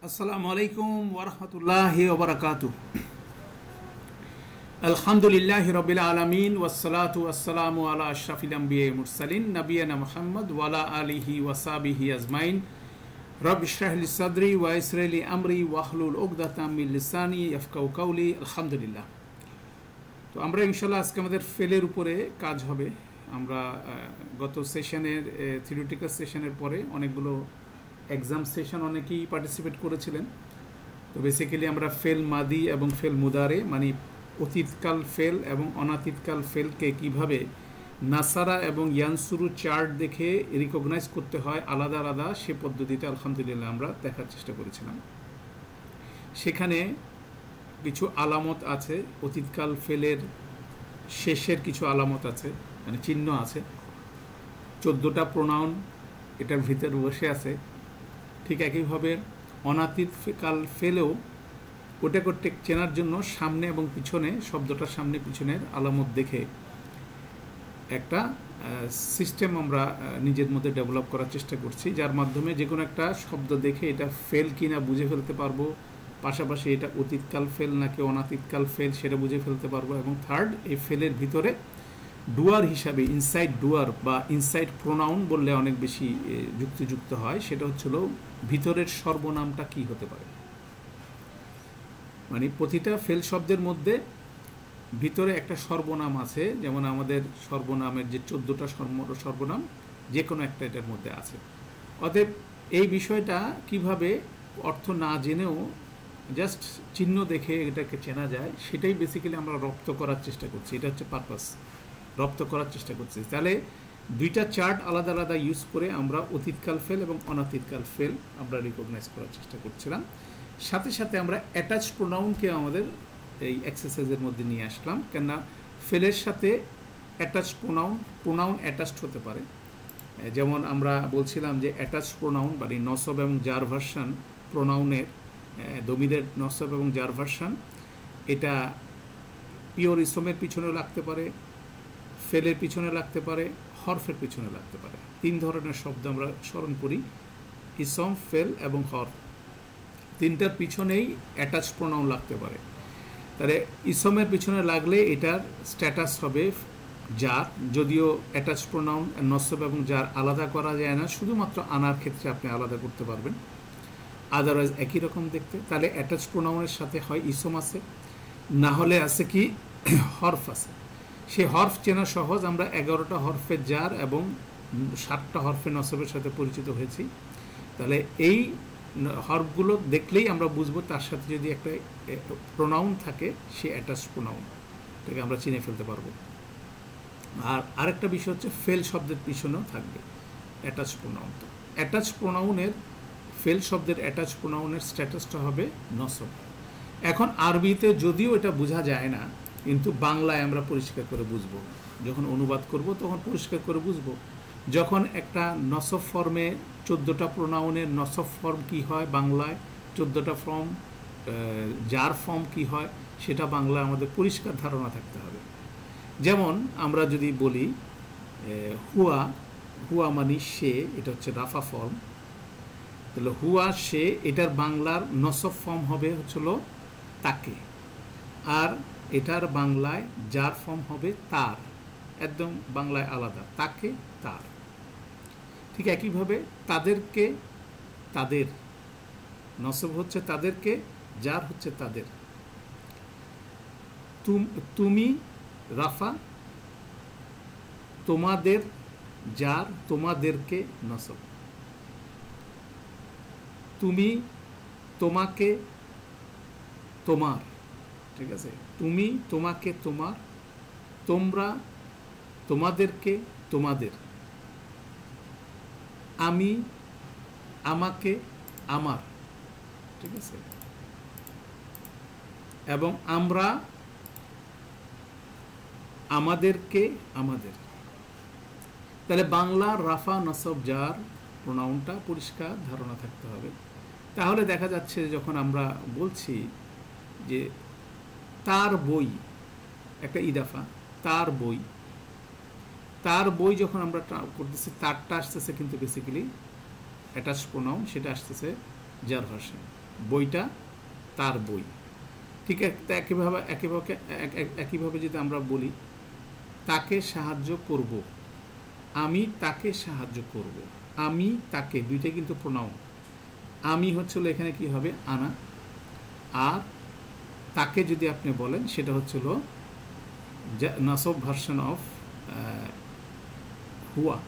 আসসালামু আলাইকুম ওয়া রাহমাতুল্লাহি ওয়া বারাকাতুহু। আলহামদুলিল্লাহি রাব্বিল আলামিন ওয়াসসালাতু ওয়াসসালামু আলা আশরাফিল আমবিয়া ওয়াল মুরসালিন নবিয়ানা মুহাম্মদ ওয়া আলা আলিহি ওয়া সাহবিহি আজমাইন। রব্বি ইশরাহ লি সাদরি ওয়া ইয়াসসির লি আমরি ওয়াহলুল উকদাতাম মিন লিসানি ইয়াফকাহু কাওলি। আলহামদুলিল্লাহ। তো আমরা ইনশাআল্লাহ আজকে আমাদের ফেলের উপরে কাজ হবে। আমরা গত সেশনের থিওরিটিক্যাল সেশনের পরে অনেকগুলো এক্সাম সেশন অনেকেই পার্টিসিপেট করেছিলেন। তো বেসিক্যালি আমরা ফেল মাদি এবং ফেল মুদারে মানে অতীতকাল ফেল এবং অনাতীতকাল ফেলকে কিভাবে নাসারা এবং ইয়ানসুরু চার্ট দেখে রিকগনাইজ করতে হয় আলাদা আলাদা, সে পদ্ধতিতে আলহামদুলিল্লাহ আমরা দেখার চেষ্টা করেছিলাম। সেখানে কিছু আলামত আছে, অতীতকাল ফেলের শেষের কিছু আলামত আছে, মানে চিহ্ন আছে। 14টা প্রোনাউন এটার ভিতরে বসে আছে। ঠিক একইভাবে অনাতীতকাল ফেলেও ওটাকে চেনার জন্য সামনে এবং পিছনে, শব্দটার সামনে পিছনের আলামত দেখে একটা সিস্টেম আমরা নিজের মধ্যে ডেভেলপ করার চেষ্টা করছি, যার মাধ্যমে যে কোনো একটা শব্দ দেখে এটা ফেল কিনা বুঝে ফেলতে পারবো, পাশাপাশি এটা অতীতকাল ফেল নাকি অনাতীতকাল ফেল সেটা বুঝে ফেলতে পারবো। এবং থার্ড, এই ফেলের ভিতরে ডুয়ার হিসাবে ইনসাইড ডুয়ার বা ইনসাইড প্রোনাউন বললে অনেক বেশি যুক্তিযুক্ত হয়, সেটা হচ্ছিল ভিতরের সর্বনামটা কি হতে পারে। মানে প্রতিটা ফেল শব্দের মধ্যে ভিতরে একটা সর্বনাম আছে, যেমন আমাদের সর্বনামের যে 14টা সর্বনাম যে কোনো একটা এটার মধ্যে আছে। অতএব এই বিষয়টা কিভাবে অর্থ না জেনেও জাস্ট চিহ্ন দেখে এটাকে চেনা যায়, সেটাই বেসিক্যালি আমরা রপ্ত করার চেষ্টা করছি। এটা হচ্ছে পারপাস, রপ্ত করার চেষ্টা করছি। তাহলে দুইটা চার্ট আলাদা আলাদা ইউজ করে আমরা অতীতকাল ফেল এবং অনাতীতকাল ফেল আমরা রিকগনাইজ করার চেষ্টা করছিলাম। সাথে সাথে আমরা অ্যাটাচ প্রোনাউনকে আমাদের এই এক্সারসাইজের মধ্যে নিয়ে আসলাম, কেননা ফেলের সাথে অ্যাটাচ প্রোনাউন অ্যাটাচড হতে পারে। যেমন আমরা বলছিলাম যে অ্যাটাচ প্রোনাউন মানে নসব এবং জার ভার্সান প্রোনাউনের, দমিরের নসব এবং জার ভার্সান, এটা পিওর ইসমের পিছনেও লাগতে পারে, ফেলের পিছনে লাগতে পারে, হরফের পিছনে লাগতে পারে। 3 ধরনের শব্দ আমরা স্মরণ করি, ইসম, ফেল এবং হরফ। 3টার পিছনেই অ্যাটাচ প্রোনাউন লাগতে পারে। তাহলে ইসমের পিছনে লাগলে এটার স্ট্যাটাস হবে জার, যদিও অ্যাটাচ প্রোনাউন নসব এবং জার আলাদা করা যায় না, শুধুমাত্র আনার ক্ষেত্রে আপনি আলাদা করতে পারবেন, আদারওয়াইজ একই রকম দেখতে। তাহলে অ্যাটাচ প্রোনাউনের সাথে হয় ইসম আছে, না হলে আছে কি হরফ আছে। সেই হরফ চেনা সহজ, আমরা 11টা হরফের জার এবং 7টা হরফের নসবের সাথে পরিচিত হয়েছি। তাহলে এই হরফগুলো দেখলেই আমরা বুঝবো তার সাথে যদি একটা প্রোনাউন থাকে, সে অ্যাটাচ প্রোনাউন, এটাকে আমরা চিনে ফেলতে পারবো। আর আরেকটা বিষয় হচ্ছে ফেল শব্দের পিছনেও থাকবে অ্যাটাচ প্রোনাউন। তো অ্যাটাচ প্রোনাউনের, ফেল শব্দের অ্যাটাচ প্রোনাউনের স্ট্যাটাসটা হবে নসব। এখন আরবিতে যদিও এটা বোঝা যায় না, কিন্তু বাংলায় আমরা পরিষ্কার করে বুঝবো। যখন অনুবাদ করব তখন পরিষ্কার করে বুঝবো। যখন একটা নসব ফর্মে 14টা প্রোনাউনের নসব ফর্ম কি হয় বাংলায়, 14টা ফর্ম জার ফর্ম কি হয়, সেটা বাংলায় আমাদের পরিষ্কার ধারণা থাকতে হবে। যেমন আমরা যদি বলি হুয়া, হুয়া মানে সে, এটা হচ্ছে রাফা ফর্ম। তাহলে হুয়া সে, এটার বাংলার নসব ফর্ম হবে হচ্ছিল তাকে, আর এটার বাংলায় জার ফর্ম হবে তার, একদম বাংলায় আলাদা, তাকে তার। ঠিক একইভাবে তাদেরকে তাদের, নসব হচ্ছে তাদেরকে, জার হচ্ছে তাদের। তুমি রাফা, তোমাদের জার, তোমাদেরকে নসব। তুমি, তোমাকে, তোমার, ঠিক আছে। তুমি, তোমাকে, তোমার। তোমরা, তোমাদেরকে, তোমাদের। আমি, আমাকে, আমার, ঠিক আছে। এবং আমরা, আমাদেরকে, আমাদের। তাহলে বাংলা রাফা নসব জার প্রোনাউনটা পরিষ্কার ধারণা থাকতে হবে। তাহলে দেখা যাচ্ছে যখন আমরা বলছি যে তার বই, একটা ইদাফা, তার বই, তার বই যখন আমরা করতেছি, তারটা আসতেছে কিন্তু বেসিক্যালি অ্যাটাচ প্রোনাউন, সেটা আসতেছে জার ভার্সন। বইটা তার বই। ঠিক একইভাবে যদি আমরা বলি তাকে সাহায্য করব, আমি তাকে সাহায্য করব, আমি তাকে, দুইটাই কিন্তু প্রোনাউন। আমি হচ্ছিল এখানে কি হবে আনা, আর তাকে যদি আপনি বলেন সেটা হচ্ছিল নাসব ভার্সন অফ হুয়া।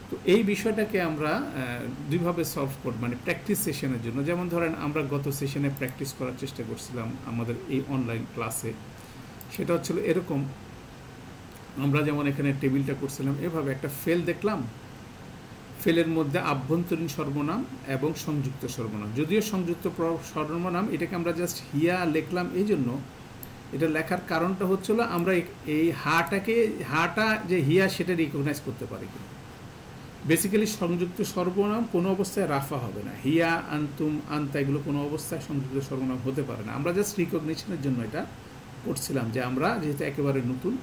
তো এই বিষয়টাকে আমরা দুইভাবে সলভ করব, মানে প্র্যাকটিস সেশনের জন্য। যেমন ধরেন আমরা গত সেশনে প্র্যাকটিস করার চেষ্টা করছিলাম আমাদের এই অনলাইন ক্লাসে, সেটা হচ্ছিল এরকম, আমরা যেমন এখানে টেবিলটা করছিলাম এভাবে একটা ফেল দেখলাম, ফেলের মধ্যে আভ্যন্তরীণ সর্বনাম এবং সংযুক্ত সর্বনাম। যদিও সংযুক্ত সর্বনাম এটাকে আমরা জাস্ট হিয়া লিখলাম, এই জন্য এটা লেখার কারণটা হচ্ছিল আমরা এই হাটা যে হিয়া সেটা রিকগনাইজ করতে পারি কিনা। বেসিক্যালি সংযুক্ত সর্বনাম কোনো অবস্থায় রাফা হবে না, হিয়া আন্তুম আন্তা এগুলো কোনো অবস্থায় সংযুক্ত সর্বনাম হতে পারে না। আমরা জাস্ট রিকগনিশনের জন্য এটা করছিলাম, যে আমরা যেহেতু একেবারে নতুন,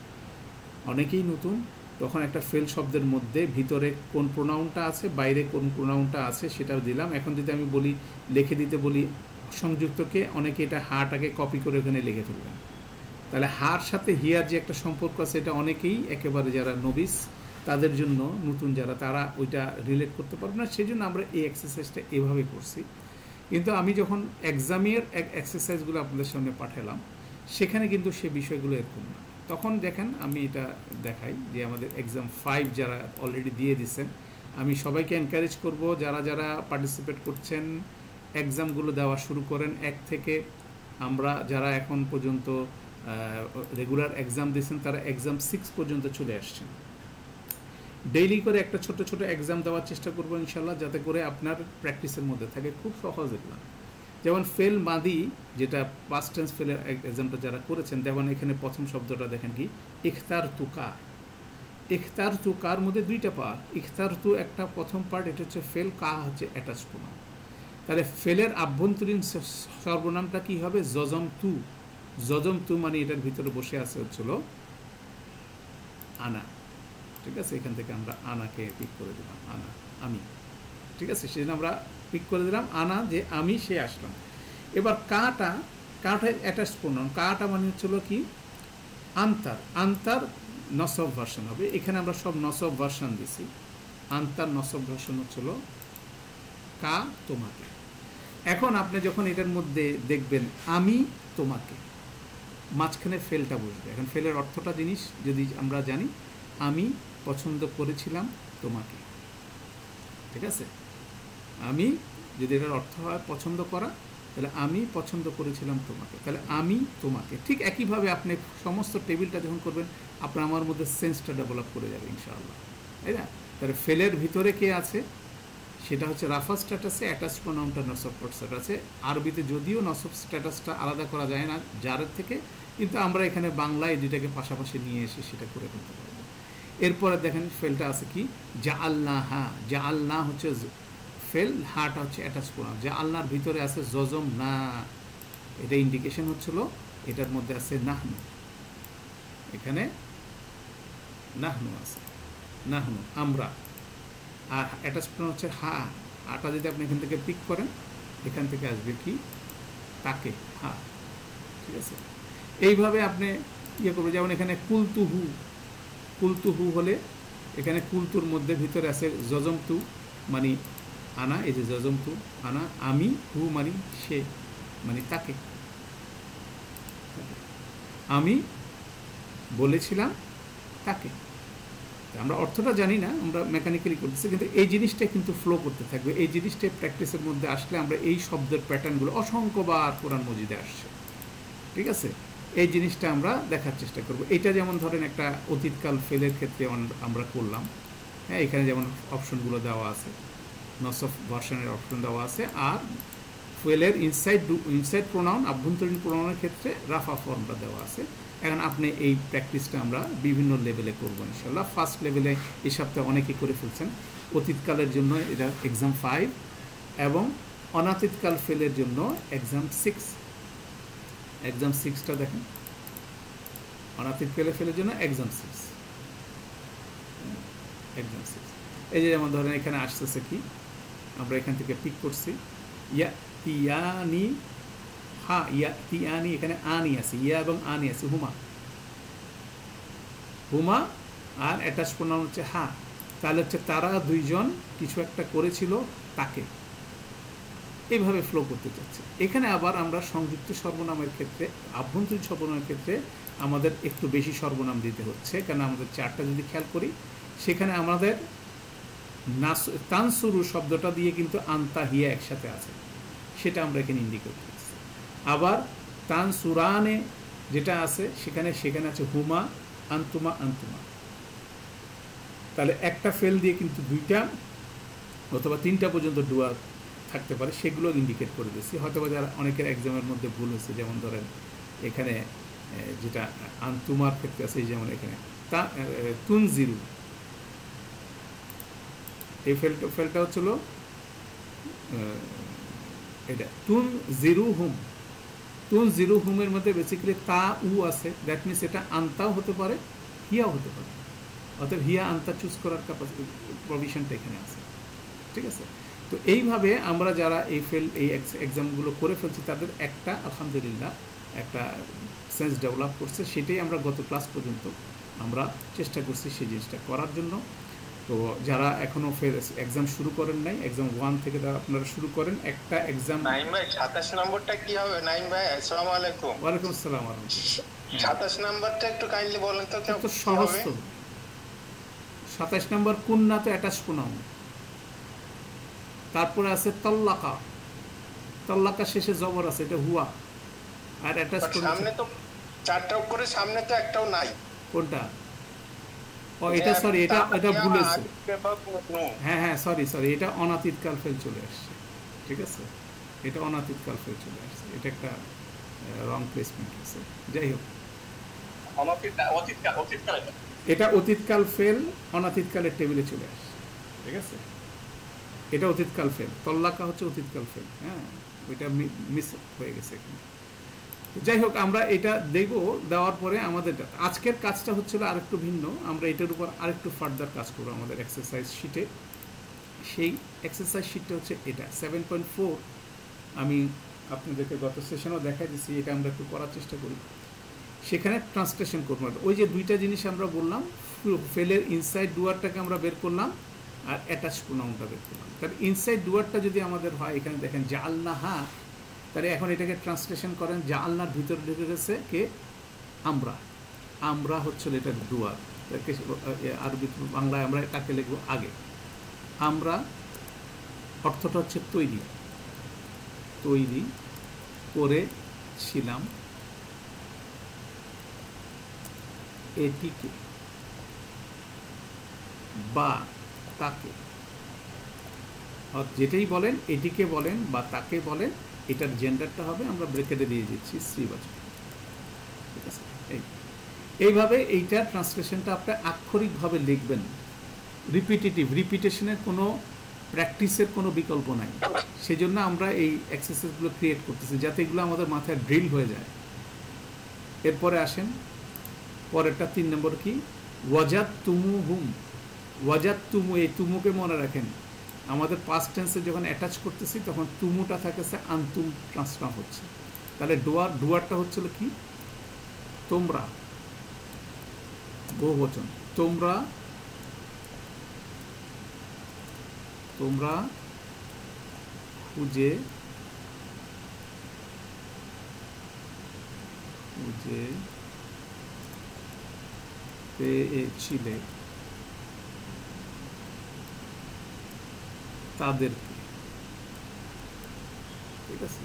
অনেকেই নতুন, তখন একটা ফেল শব্দের মধ্যে ভিতরে কোন প্রোনাউনটা আছে, বাইরে কোন প্রোনাউনটা আছে সেটাও দিলাম। এখন যদি আমি বলি লিখে দিতে বলি সংযুক্তকে, অনেকে এটা হাটাকে কপি করে ওখানে লিখে ফেলবেন, তাহলে হার সাথে হিয়ার যে একটা সম্পর্ক আছে এটা অনেকেই একেবারে যারা নবিস তাদের জন্য, নতুন যারা তারা ওইটা রিলেট করতে পারবে না। সেই জন্য আমরা এই এক্সারসাইজটা এভাবে করছি। কিন্তু আমি যখন এক্সামের এক্সারসাইজগুলো আপনাদের সামনে পাঠালাম সেখানে কিন্তু সে বিষয়গুলো এরকম না। তখন দেখেন আমি এটা দেখাই যে আমাদের এক্সাম 5 যারা অলরেডি দিয়ে দিচ্ছেন, আমি সবাইকে এনকারেজ করব যারা যারা পার্টিসিপেট করছেন এক্সামগুলো দেওয়া শুরু করেন 1 থেকে। আমরা যারা এখন পর্যন্ত রেগুলার এক্সাম দিচ্ছেন তারা এক্সাম 6 পর্যন্ত চলে আসছেন। ডেইলি করে একটা ছোট ছোট এক্সাম দেওয়ার চেষ্টা করবো ইনশাল্লাহ, যাতে করে আপনার প্র্যাকটিসের মধ্যে থাকে। খুব সহজ এগুলো, যেমন ফেল মাদি, যেটা পাস্ট টেন্স ফেলের এক্সামটা যারা করেছেন, যেমন এখানে প্রথম শব্দটা দেখেন কি ইখতার তুকা। ইখতার তু কার মধ্যে দুইটা পার্ট, ইখতার তু একটা প্রথম পার্ট, এটা হচ্ছে ফেল, কা হচ্ছে অ্যাটাচ প্রোনাউন। তাহলে ফেলের আভ্যন্তরীণ সর্বনামটা কি হবে জজম তু। জজম তু মানে এটার ভিতরে বসে আছে হচ্ছিল আনা। ঠিক আছে, এখান থেকে আমরা আনাকে পিক করে দিলাম, আনা আমি। ঠিক আছে, সেজন্য আমরা পিক করে দিলাম আনা, যে আমি সে আসলাম। এবার কাটা অ্যাটাচ প্রোনাউন, কাটা মানে হচ্ছিল কি আন্তার। আন্তার নসব ভার্সন হবে, এখানে আমরা সব নসব ভার্সন দিছি। আন্তার নসব ভার্সন হচ্ছিল কা তোমাকে। এখন আপনি যখন এটার মধ্যে দেখবেন আমি তোমাকে, মাঝখানে ফেলটা বসবে। এখন ফেলের অর্থটা জিনিস যদি আমরা জানি, আমি পছন্দ করেছিলাম তোমাকে। ঠিক আছে, আমি যদি এটার অর্থ হয় পছন্দ করা, তাহলে আমি পছন্দ করেছিলাম তোমাকে, তাহলে আমি তোমাকে। ঠিক একইভাবে আপনি সমস্ত টেবিলটা যখন করবেন আপনার আমার মধ্যে সেন্সটা ডেভেলপ করে যাবে ইনশাআল্লাহ, তাই না? তাহলে ফেলের ভিতরে কে আছে সেটা হচ্ছে রাফা স্ট্যাটাসে, অ্যাটাচ প্রোনাউনটা নসব স্ট্যাটাসে। আরবিতে যদিও নসব স্ট্যাটাসটা আলাদা করা যায় না জারের থেকে, কিন্তু আমরা এখানে বাংলায় দুইটাকে পাশাপাশি নিয়ে এসে সেটা করে ফেলতে পারবো। এরপরে দেখেন ফেলটা আছে কি যা আল্লাহ, হা যা আল্লাহ হচ্ছে ফেল, হাটা হচ্ছে অ্যাটাচ প্রোনাউন। যা আল্লাহর ভিতরে আছে জজম না, এটা ইন্ডিকেশন হচ্ছিল এটার মধ্যে আছে নাহনু। এখানে নাহনু আছে, নাহনু আমরা। আর অ্যাটাচ প্রোনাউন হচ্ছে হা, আটা যদি আপনি এখান থেকে পিক করেন এখান থেকে আসবে কি তাকে, হা। ঠিক আছে, এইভাবে আপনি ইয়ে করবেন। যেমন এখানে কুলতুহু, কুলতুহু হলে এখানে কুলতুর মধ্যে ভিতরে আছে জজমতু মানে আনা, এই যে জজমতু আনা, আমি, হু মানে সে মানে তাকে। আমি বলেছিলাম তাকে, আমরা অর্থটা জানি না, আমরা মেকানিক্যালি করতেছি, কিন্তু এই জিনিসটা কিন্তু ফ্লো করতে থাকবে। এই জিনিসটা প্র্যাকটিসের মধ্যে আসলে আমরা এই শব্দের প্যাটার্নগুলো অসংখ্যবার কোরআন মজিদে আসছে। ঠিক আছে, এই জিনিসটা আমরা দেখার চেষ্টা করব। এটা যেমন ধরেন একটা অতীতকাল ফেলের ক্ষেত্রে আমরা করলাম। হ্যাঁ, এখানে যেমন অপশনগুলো দেওয়া আছে, নসব ভার্সনের অপশন দেওয়া আছে, আর ফেলের ইনসাইড প্রোনাউন আভ্যন্তরীণ প্রোনাউনের ক্ষেত্রে রাফা ফর্মটা দেওয়া আছে। এখন আপনি এই প্র্যাকটিসটা আমরা বিভিন্ন লেভেলে করবো ইনশাল্লাহ। ফার্স্ট লেভেলে এই সপ্তাহে অনেকেই করে ফেলছেন, অতীতকালের জন্য এটা এক্সাম 5 এবং অনাতীতকাল ফেলের জন্য এক্সাম 6। এক্সাম 6টা দেখেন, অনাতীত ফেলের জন্য এক্সাম 6, এক্সাম 6। এই যে যেমন ধরেন এখানে আসতেছে কি, আমরা এখান থেকে পিক করছি তিয়ানি, হা ইয়া তিয়ানি, এখানে আনি আছে, ইয়া এবং আনি আছে, হুমা, হুমা, আর অ্যাটাচ প্রোনাউন হচ্ছে হা। তাহলে হচ্ছে তারা দুইজন কিছু একটা করেছিল তাকে, এইভাবে ফ্লো করতে চাচ্ছে। এখানে আবার আমরা সংযুক্ত সর্বনামের ক্ষেত্রে, আভ্যন্তরীণ সর্বনামের ক্ষেত্রে আমাদের একটু বেশি সর্বনাম দিতে হচ্ছে, কারণ আমাদের চারটা যদি খেয়াল করি সেখানে আমাদের তানসুরু শব্দটা দিয়ে কিন্তু আন্তা হিয়া একসাথে আছে, সেটা আমরা এখানে ইন্ডিকেট করছি। আবার তানসুরানে যেটা আছে সেখানে আছে হুমা, আন্তুমা, আন্তুমা। তাহলে একটা ফেল দিয়ে কিন্তু দুইটা অথবা তিনটা পর্যন্ত ডুয়া থাকতে পারে, সেগুলো ইন্ডিকেট করে দিচ্ছি। হয়তো যারা অনেকের এক্সামের মধ্যে ভুল হয়েছে, যেমন ধরেন এখানে যেটা আন্তুমার ক্ষেত্রে আছে, যেমন এখানে তুনজিরু, এই ফেলটা হচ্ছিল এটা তুনজিরু হুম। তুনজিরু হুমের মধ্যে বেসিক্যালি তা উ আছে, দ্যাট মিনস এটা আন্তাও হতে পারে, হিয়াও হতে পারে, অর্থাৎ হিয়া আন্তা চুজ করার প্রভিশনটা এখানে আছে। ঠিক আছে? তো এইভাবে আমরা যারা এই এক্সামগুলো করে ফেলছি তাদের একটা আলহামদুলিল্লাহ একটা সেন্স ডেভেলপ করছে। সেটাই আমরা গত ক্লাস পর্যন্ত আমরা চেষ্টা করছি সেই জিনিসটা করার জন্য। তো যারা এখনও এক্সাম শুরু করেন নাই, এক্সাম 1 থেকে আপনারা শুরু করেন। একটা এক্সাম নাইম ভাই 27 নম্বরটা কি হবে? নাইম ভাই আসসালামু আলাইকুম। ওয়ালাইকুম আসসালাম ওয়া রাহমাতুল্লাহ। 27 নম্বরটা একটু কাইন্ডলি বলেন তো। তো সহজ তো। 27 নম্বর কুন্না তো অ্যাটাচ প্রোনাউন, তারপরে আছে তল্লাকা, তল্লাকা শেষে জবর আছে, এটা হুয়া, আর অ্যাটাচ সামনে তো চারটা করে, সামনে তো একটাও নাই। কোনটা? ও এটা সরি, এটা ভুলেছে। হ্যাঁ সরি, এটা অনাতীতকাল ফেল চলে আসছে। ঠিক আছে, এটা অনাতীতকাল ফেল চলে আসছে, এটা একটা রং প্লেসমেন্ট আছে। যাই হোক, এটা অতীতকাল ফেল অনাতীতকালের টেবিলে চলে আসছে। ঠিক আছে, এটা অতীতকাল ফেল, তল্লাকা হচ্ছে অতীতকাল ফেল। হ্যাঁ, ওইটা মিস হয়ে গেছে এখানে। যাই হোক, আমরা এটা দেখব, দেওয়ার পরে আমাদের আজকের কাজটা হচ্ছিল আরেকটু ভিন্ন। আমরা এটার উপর আরেকটু ফার্দার কাজ করবো আমাদের এক্সারসাইজ শিটে। সেই এক্সারসাইজ শিটটা হচ্ছে এটা 7.4। আমি আপনাদেরকে গত সেশনও দেখা দিচ্ছি, এটা আমরা একটু করার চেষ্টা করি। সেখানে ট্রান্সলেশন করবো। ওই যে দুইটা জিনিস আমরা বললাম, ফেলের ইনসাইড ডুয়ারটাকে আমরা বের করলাম আর অ্যাটাচ প্রোনাউনটা বের করলাম। তাহলে ইনসাইড ডুয়ারটা যদি আমাদের হয়, এখানে দেখেন জাআলনাহা, তাহলে এখন এটাকে ট্রান্সলেশন করেন, জাআলনার ভিতরে ঢুকে গেছে কে? আমরা। আমরা হচ্ছে এটার ডুয়ার, আরবি বাংলায় আমরা এটাকে লিখবো আগে। আমরা অর্থটা হচ্ছে তৈরি, তৈরি করেছিলাম এটিকে বা তাকে, যেটাই বলেন, এটিকে বলেন বা তাকে বলেন, এটার জেন্ডারটা হবে, আমরা ব্রেকেটে দিয়ে দিচ্ছি স্ত্রীবাচক। ঠিক আছে, এইভাবে এইটা ট্রান্সলেশনটা আপনি আক্ষরিকভাবে লিখবেন। রিপিটেশনের কোনো প্র্যাকটিসের কোনো বিকল্প নাই। সেই জন্য আমরা এই এক্সারসাইজগুলো ক্রিয়েট করতেছি, যাতে এগুলো আমাদের মাথায় ড্রিল হয়ে যায়। এরপরে আসেন পরেরটা 3 নম্বর কি? ওয়াজাদ তুমু হুম। ওয়াজাদ তুমু, এই তুমুকে মনে রাখেন, আমাদের পাস্ট টেন্সে যখন অ্যাটাচ করতেছি তখন তুমুটা থাকেছে আন্তুম ট্রান্সফর্ম হচ্ছে। তাহলে ডুয়ারটা হচ্ছিল কি? তোমরা, বহুবচন, তোমরা, তোমরা খুঁজে পেয়েছিলে তাদেরকে। ঠিক আছে,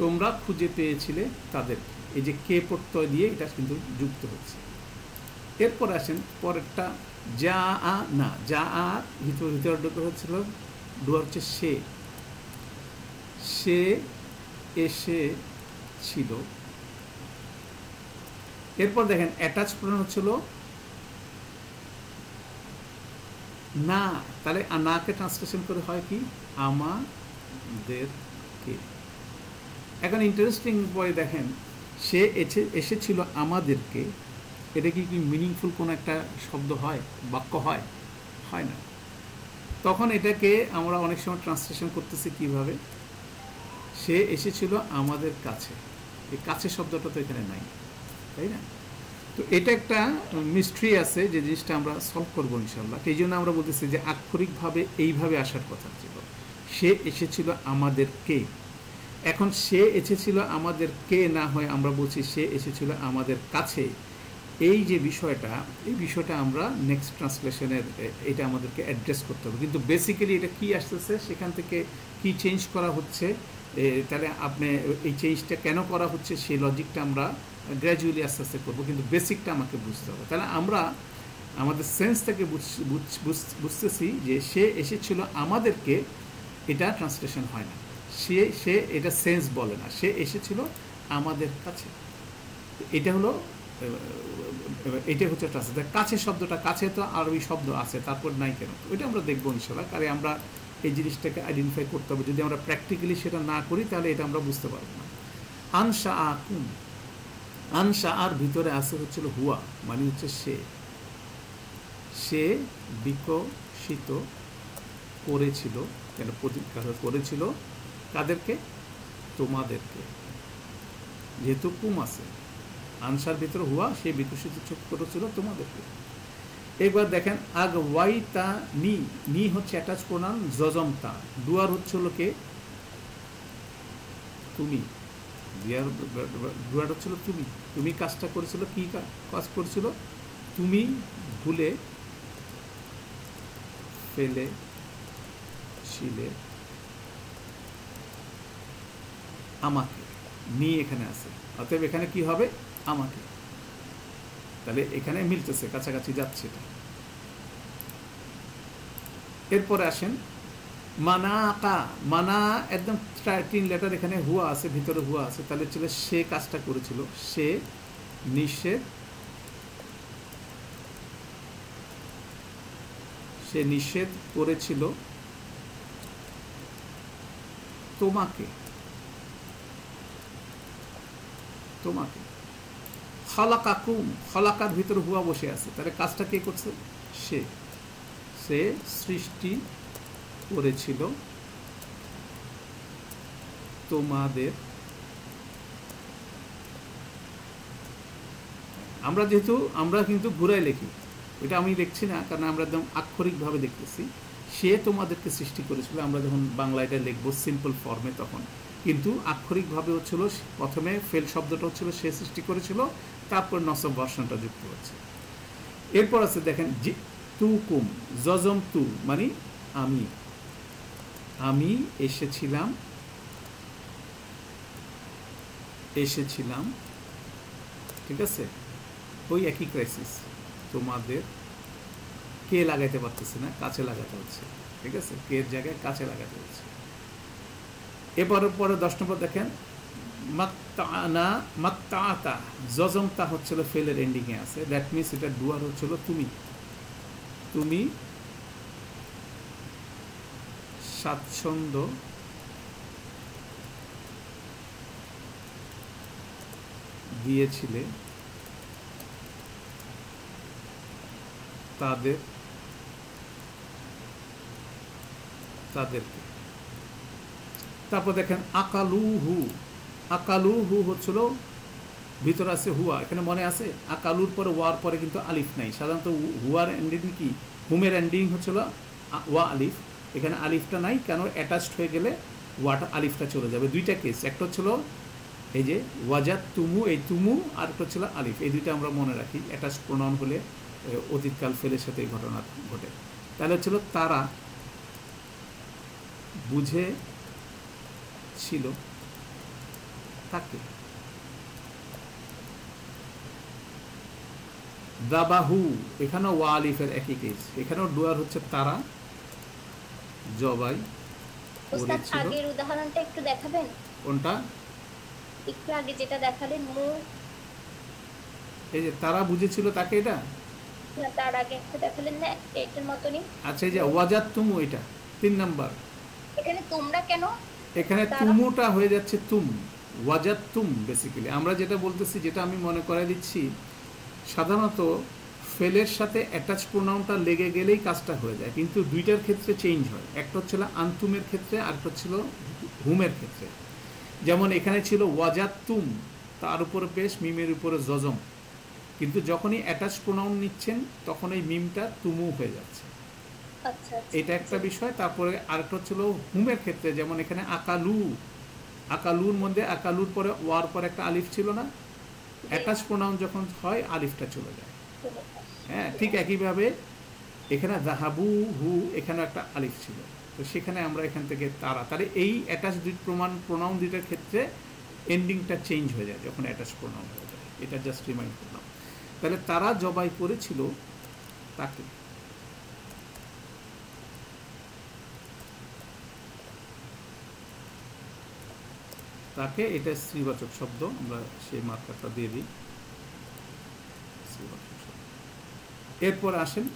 তোমরা খুঁজে পেয়েছিলে তাদেরকে, এই যে কে প্রত্যয় দিয়ে এটা কিন্তু যুক্ত হচ্ছে। এরপর আসেন পরেরটা, যা আ না, যা আর ভিতরে ঢুকে হচ্ছিল, ডুয়ার হচ্ছে সে, সে এসে ছিল। এরপর দেখেন অ্যাটাচ প্রোনাউন হচ্ছিল না, তাহলে নাকে ট্রান্সলেশন করে হয় কি? আমাদেরকে। এখন ইন্টারেস্টিং পরে দেখেন, সে এসেছিল আমাদেরকে, এটা কি মিনিংফুল কোনো একটা শব্দ হয়, বাক্য হয়? হয় না। তখন এটাকে আমরা অনেক সময় ট্রান্সলেশন করতেছি কিভাবে? সে এসেছিল আমাদের কাছে। এই কাছে শব্দটা তো এখানে নাই, তাই না? তো এটা একটা মিস্ট্রি আছে, যে জিনিসটা আমরা সলভ করবো ইনশাল্লাহ। এই জন্য আমরা বলতেছি যে আক্ষরিকভাবে এইভাবে আসার কথা ছিল, সে এসেছিল আমাদেরকে। এখন সে এসেছিল আমাদেরকে না হয় আমরা বলছি সে এসেছিল আমাদের কাছে। এই যে বিষয়টা, এই বিষয়টা আমরা নেক্সট ট্রান্সলেশনের এটা আমাদেরকে অ্যাড্রেস করতে হবে। কিন্তু বেসিক্যালি এটা কি আসতেছে, সেখান থেকে কি চেঞ্জ করা হচ্ছে, তাহলে আপনি এই চেঞ্জটা কেন করা হচ্ছে সেই লজিকটা আমরা গ্র্যাজুয়ালি আস্তে আস্তে করবো, কিন্তু বেসিকটা আমাকে বুঝতে হবে। তাহলে আমরা আমাদের সেন্স থেকে বুঝতেছি যে সে এসেছিল আমাদেরকে, এটা ট্রান্সলেশন হয় না। সে এটা সেন্স বলে না, সে এসেছিল আমাদের কাছে। এটা হলো এটা হচ্ছে ট্রান্সলেশন। কাছে শব্দটা, কাছে তো আরবি শব্দ আছে, তারপর নাই কেন, ওইটা আমরা দেখবো ইনশাল্লাহ। কারণ আমরা এই জিনিসটাকে আইডেন্টিফাই করতে হবে। যদি আমরা প্র্যাকটিক্যালি সেটা না করি তাহলে এটা আমরা বুঝতে পারবো না। আনশা আকুম, আনশা আর ভিতরে আছে হচ্ছিল হুয়া, মানে হচ্ছে সে বিকশিত করেছিল, কেন করেছিল কাদেরকে? তোমাদেরকে। যেহেতু কুম আছে, আনসার ভিতরে হুয়া, সে বিকশিত করেছিল তোমাদেরকে। এবার দেখেন আগ ওয়াইতা নি, নি হচ্ছে অ্যাটাচ প্রোনাউন, জজমতা, ডুয়ার হচ্ছে হলো কে? তুমি। ডুয়ার হচ্ছিল তুমি, তুমি কাজটা করেছিল। কি কাজ করেছিল? তুমি ভুলে ফেলেছিলে আমাকে। নি এখানে আছে, অতএব এখানে কি হবে? আমাকে। তাহলে এখানে মিলতেছে, কাছাকাছি যাচ্ছে এটা। এরপরে আসেন মানা আকা, মানা একদম 3 লেটার, এখানে হুয়া আছে, ভিতরে হুয়া আছে, তাহলে ছিল সে কাজটা করেছিল, সে নিষেধ করেছিল তোমাকে। খালাকাকুম, খালাকার ভিতরে হুয়া বসে আছে, তাহলে কাজটা কে করছে? সে সৃষ্টি করেছিল তোমাদের। আমরা কিন্তু ঘুরাই লিখি, এটা আমি লিখছি না, কারণ আমরা একদম আক্ষরিকভাবে দেখতেছি। সে তোমাদেরকে সৃষ্টি করেছিল, আমরা যখন বাংলা এটা লিখবো সিম্পল ফর্মে তখন, কিন্তু আক্ষরিকভাবে হচ্ছিল প্রথমে ফেল শব্দটা হচ্ছিল সে সৃষ্টি করেছিল, তারপর নসব ভার্সনটা যুক্ত হচ্ছে। এরপর আছে দেখেন তু কুম, জজম তু মানে আমি এসেছিলাম, ঠিক আছে? ওই একই ক্রাইসিস, তোমাদের কে লাগাইতে পারতেছে না, কাছে লাগাতে হচ্ছে, ঠিক আছে? কে এর জায়গায় কাছে লাগাতে হচ্ছে। এরপরে 10 নম্বর দেখেন মাত্তাতা, জজমতা হচ্ছিল ফেলের এন্ডিংয়ে আছে, দ্যাট মিনস এটা ডুয়ার হচ্ছিল তুমি স্বাচ্ছন্দ্য দিয়েছিলে তাদেরকে। তারপর দেখেন আকালুহু হচ্ছিল ভিতরে আছে হুয়া, এখানে মনে আছে আকালুর পরে ওয়ার পরে কিন্তু আলিফ নাই। সাধারণত হুয়ার এন্ডিং কি, হুমের এন্ডিং হচ্ছিল ওয়া আলিফ, এখানে আলিফটা নাই, কেন? অ্যাটাচড হয়ে গেলে ওয়াটা আলিফটা চলে যাবে। দুইটা কেস, একটা হচ্ছিল এই যে ওয়াজাত তুমু, এই তুমু, আর একটা হচ্ছিল আলিফ, এই দুইটা আমরা মনে রাখি। অ্যাটাচ প্রোনাউন হলে অতীতকাল ফেলের সাথে এই ঘটনা ঘটে। তাহলে হচ্ছিল তারা বুঝেছিল তাকে। দাবাহু, এখানেও ওয়া আলিফের একই কেস, এখানেও ডুয়ার হচ্ছে তারা জবাই করেছিল। আগের উদাহরণটা একটু দেখাবেন? কোনটা? একটু আগে যেটা দেখালেন, এই যে তারা বুঝেছিল তাকে, এটা না, তার আগে একটা দেখালেন না এটার মতনই। আচ্ছা, এই যে ওয়াজাত তুমু, এটা 3 নাম্বার। এখানে তোমরা কেন? এখানে তুমুটা হয়ে যাচ্ছে তুম, ওয়াজাত তুম। বেসিক্যালি আমরা যেটা বলতেছি, যেটা আমি মনে করাই দিচ্ছি, সাধারণত ফেলের সাথে অ্যাটাচ প্রোনাউনটা লেগে গেলেই কাজটা হয়ে যায়, কিন্তু দুইটার ক্ষেত্রে চেঞ্জ হয়। একটা হচ্ছিল আন্তুমের ক্ষেত্রে, আর একটা হচ্ছিল হুমের ক্ষেত্রে। যেমন এখানে ছিল ওয়াজাতুম, তার উপরে পেশ, মিমের উপরে জজম, কিন্তু যখনই অ্যাটাচ প্রোনাউন নিচ্ছেন তখন এই মিমটা তুমু হয়ে যাচ্ছে। আচ্ছা আচ্ছা এটা একটা জি। বিষয়। তারপরে আরেকটা ছিল হুমের ক্ষেত্রে, যেমন এখানে আকালু, আকালুর মধ্যে আকালুর পরে ওয়ার পরে একটা আলিফ ছিল না, জি অ্যাটাচ প্রোনাউন যখন হয় আলিফটা চলে যায়। চলে যায়। হ্যাঁ, ঠিক একইভাবে এখানে জাহাবু হু, এখানে একটা আলিফ ছিল, তো সেখানে আমরা এখান থেকে তারা, তাহলে এই অ্যাটাচ প্রোনাউন দুইটার ক্ষেত্রে এন্ডিংটা চেঞ্জ হয়ে যায় যখন অ্যাটাচ প্রোনাউন হয়ে যায়। এটা জাস্ট রিমাইন্ড করলাম। তাহলে তারা জবাই করেছিল তাকে, তাকে, এটা স্ত্রীবাচক শব্দ, আমরা সেই মার্কারটা দিয়ে দিই, স্ত্রীবাচক শব্দ। এরপর আসেন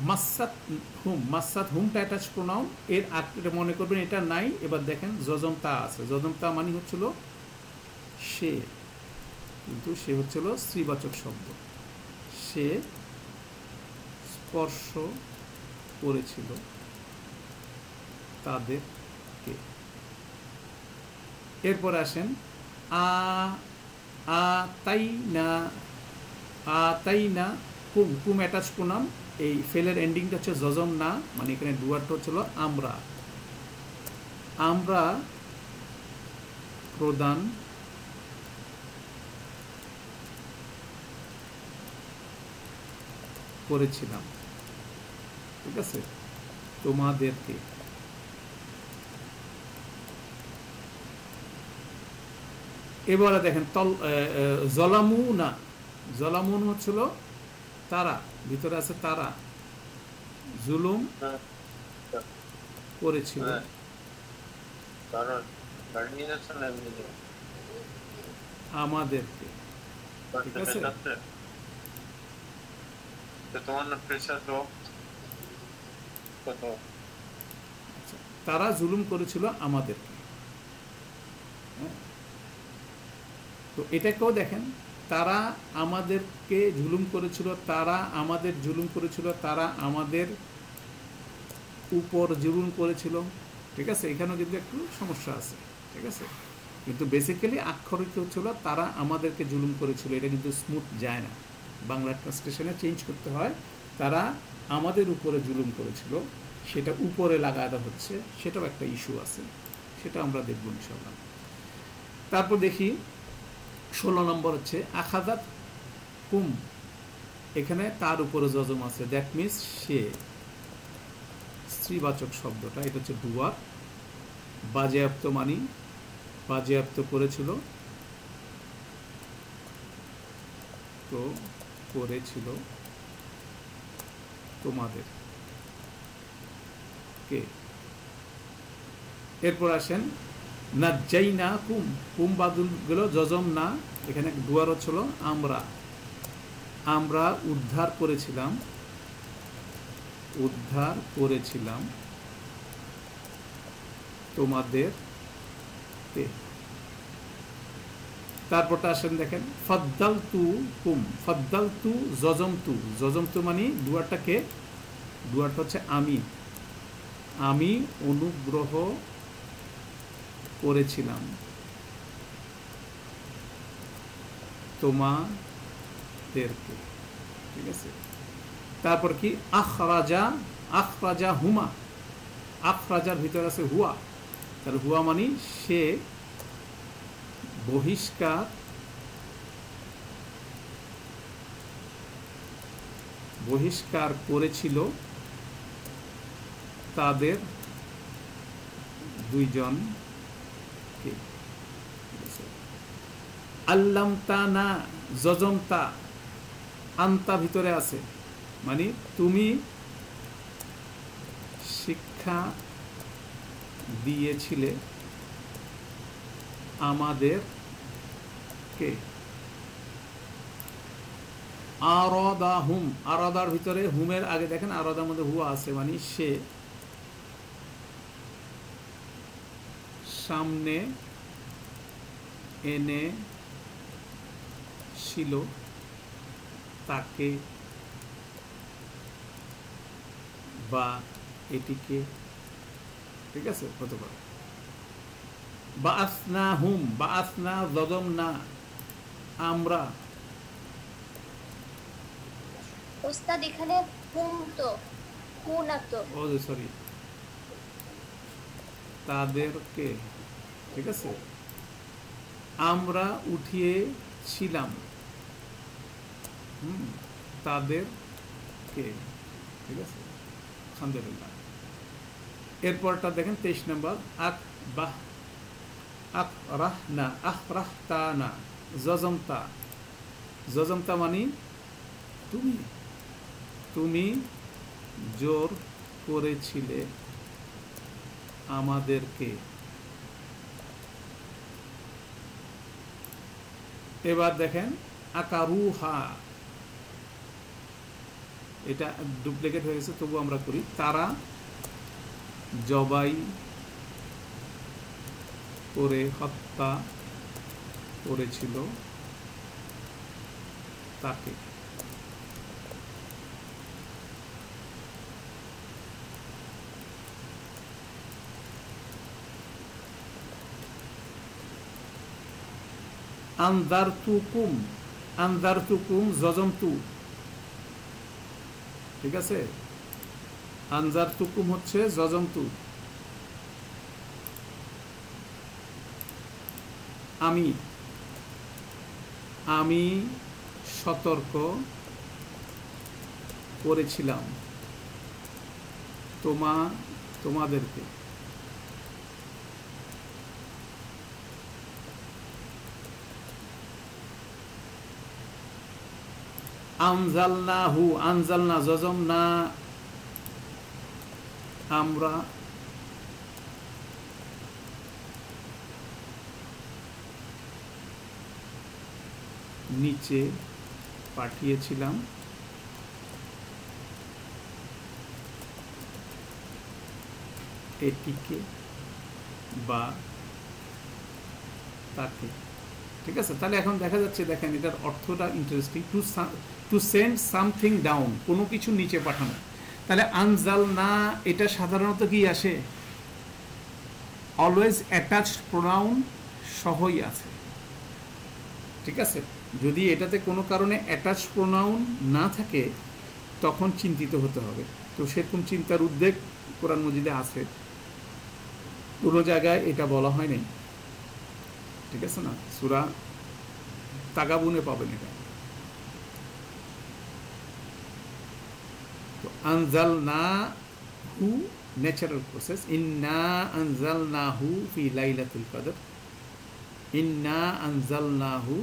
মাসাত হুম, মাসাত হুমটা অ্যাটাচ প্রোনাউন, এর এটা মনে করবেন এটা নাই। এবার দেখেন জজম তা আছে, জজম তা মানে হচ্ছিল সে, কিন্তু সে হচ্ছিল স্ত্রীবাচক শব্দ, সে স্পর্শ করেছিল তাদেরকে। এরপর আসেন আ আ তাই না, আ তাই না কুম, কুম অ্যাটাচ প্রোনাউন, এই ফেলের এন্ডিংটা হচ্ছে জজম না, মানে এখানে ডুয়ারটা হচ্ছিল আমরা, আমরা প্রদান করেছিলাম, ঠিক আছে, তোমাদেরকে। এবারে দেখেন জলামু না, জলামুন হচ্ছিল তারা, ভিতরে আছে তারা জুলুম করেছিল আমাদেরকে, ঠিক আছে। আচ্ছা, তারা জুলুম করেছিল আমাদেরকে। হ্যাঁ, তো এটাকেও দেখেন, তারা আমাদেরকে জুলুম করেছিল, তারা আমাদের জুলুম করেছিল, তারা আমাদের উপর জুলুম করেছিল, ঠিক আছে। এখানেও কিন্তু একটু সমস্যা আছে, ঠিক আছে, কিন্তু বেসিক্যালি আক্ষরিক হচ্ছিল তারা আমাদেরকে জুলুম করেছিল, এটা কিন্তু স্মুথ যায় না, বাংলা ট্রান্সলেশনে চেঞ্জ করতে হয়, তারা আমাদের উপরে জুলুম করেছিল, সেটা উপরে লাগাতে হচ্ছে, সেটাও একটা ইস্যু আছে, সেটা আমরা দেখব ইনশাআল্লাহ। তারপর দেখি 16 নম্বর হচ্ছে আখাদাত কুম, এখানে তার উপরে জজম আছে, দ্যাট মিনস সে, স্ত্রীবাচক শব্দটা, এটা হচ্ছে ডুয়ার, বাজেয়াপ্ত মানি বাজেয়াপ্ত করেছিল, তো করেছিল তোমাদের কে। এরপর আসেন নাজ্জাইনা কুম, কুম বাদুল গেল জজম না, এখানে ডুয়ার হচ্ছিল আমরা, আমরা উদ্ধার করেছিলাম, উদ্ধার করেছিলাম তোমাদের কে। তারপরটা আসেন দেখেন ফদ্দাল তু কুম, ফদ্দাল তু জজম তু, জজম তু মানে ডুয়ারটাকে, ডুয়ারটা হচ্ছে আমি, আমি অনুগ্রহ করেছিলাম তোমাদেরকে, ঠিক আছে। তারপর কি আখরাজা, আখরাজা হুমা, আখরাজার ভিতরে আছে হুয়া, তাহলে হুয়া মানে সে বহিষ্কার, বহিষ্কার করেছিল তাদের দুইজনকে, আল্লামতা না জজমতা, আন্তা ভিতরে আছে, মানে তুমি শিক্ষা দিয়েছিলে আমাদেরকে। আরদা হুম, আরদার ভিতরে হুমের আগে দেখেন আরদার মধ্যে হুয়া আছে, মানে সে সামনে এনে ছিল তাকে বা এটিকে, ঠিক আছে, হতে পারে। বাআসনা হুম, বাআসনা জজম না, আমরা। ওস্তাদ এখানে হুম তো হু না তো। ও সরি, তাদেরকে, ঠিক আছে। আমরা উঠিয়েছিলাম, তাদেরকে, ঠিক আছে। আলহামদুলিল্লাহ। এরপরটা দেখেন 23 নম্বর, আক বাহ, আক রাহ না, আহ রাহ তা না, জজমতা। জজমতা মানে তুমি, তুমি জোর করেছিলে আমাদেরকে। এবার দেখেন আকারুহা, এটা ডুপ্লিকেট হয়ে গেছে, তবু আমরা করি। তারা জবাই করে হত্যা করেছিল তাকে। আনজারতুকুম, আনজারতুকুম জজমতু, ঠিক আছে। আনজারতুকুম হচ্ছে জজমতু, আমি, আমি সতর্ক করেছিলাম তোমাদেরকে। আনজালনাহু, আনজালনা জজম না, আমরা নিচে পাঠিয়েছিলাম এটিকে বা তাকে, ঠিক আছে। তাহলে এখন দেখা যাচ্ছে, দেখেন এটার অর্থটা interesting. To send something down, কোনো কিছু নিচে পাঠানো। তাহলে আনজাল না, এটা সাধারণত কি আসে, অলওয়েজ অ্যাটাচড প্রোনাউন সহই আছে, ঠিক আছে। যদি এটাতে কোনো কারণে অ্যাটাচ প্রোনাউন না থাকে তখন চিন্তিত হতে হবে। তো সেরকম চিন্তার উদ্বেগ কোরআন মজিদে আছে, কোনো জায়গায় এটা বলা হয় নাই, ঠিক আছে না। সূরা তাগাবুনে পাবেন এটা। তো আনজালনাহু ন্যাচারাল প্রসেস, ইন্না আনজালনাহু ফি লাইলাতুল কদর, ইন্না আনজালনাহু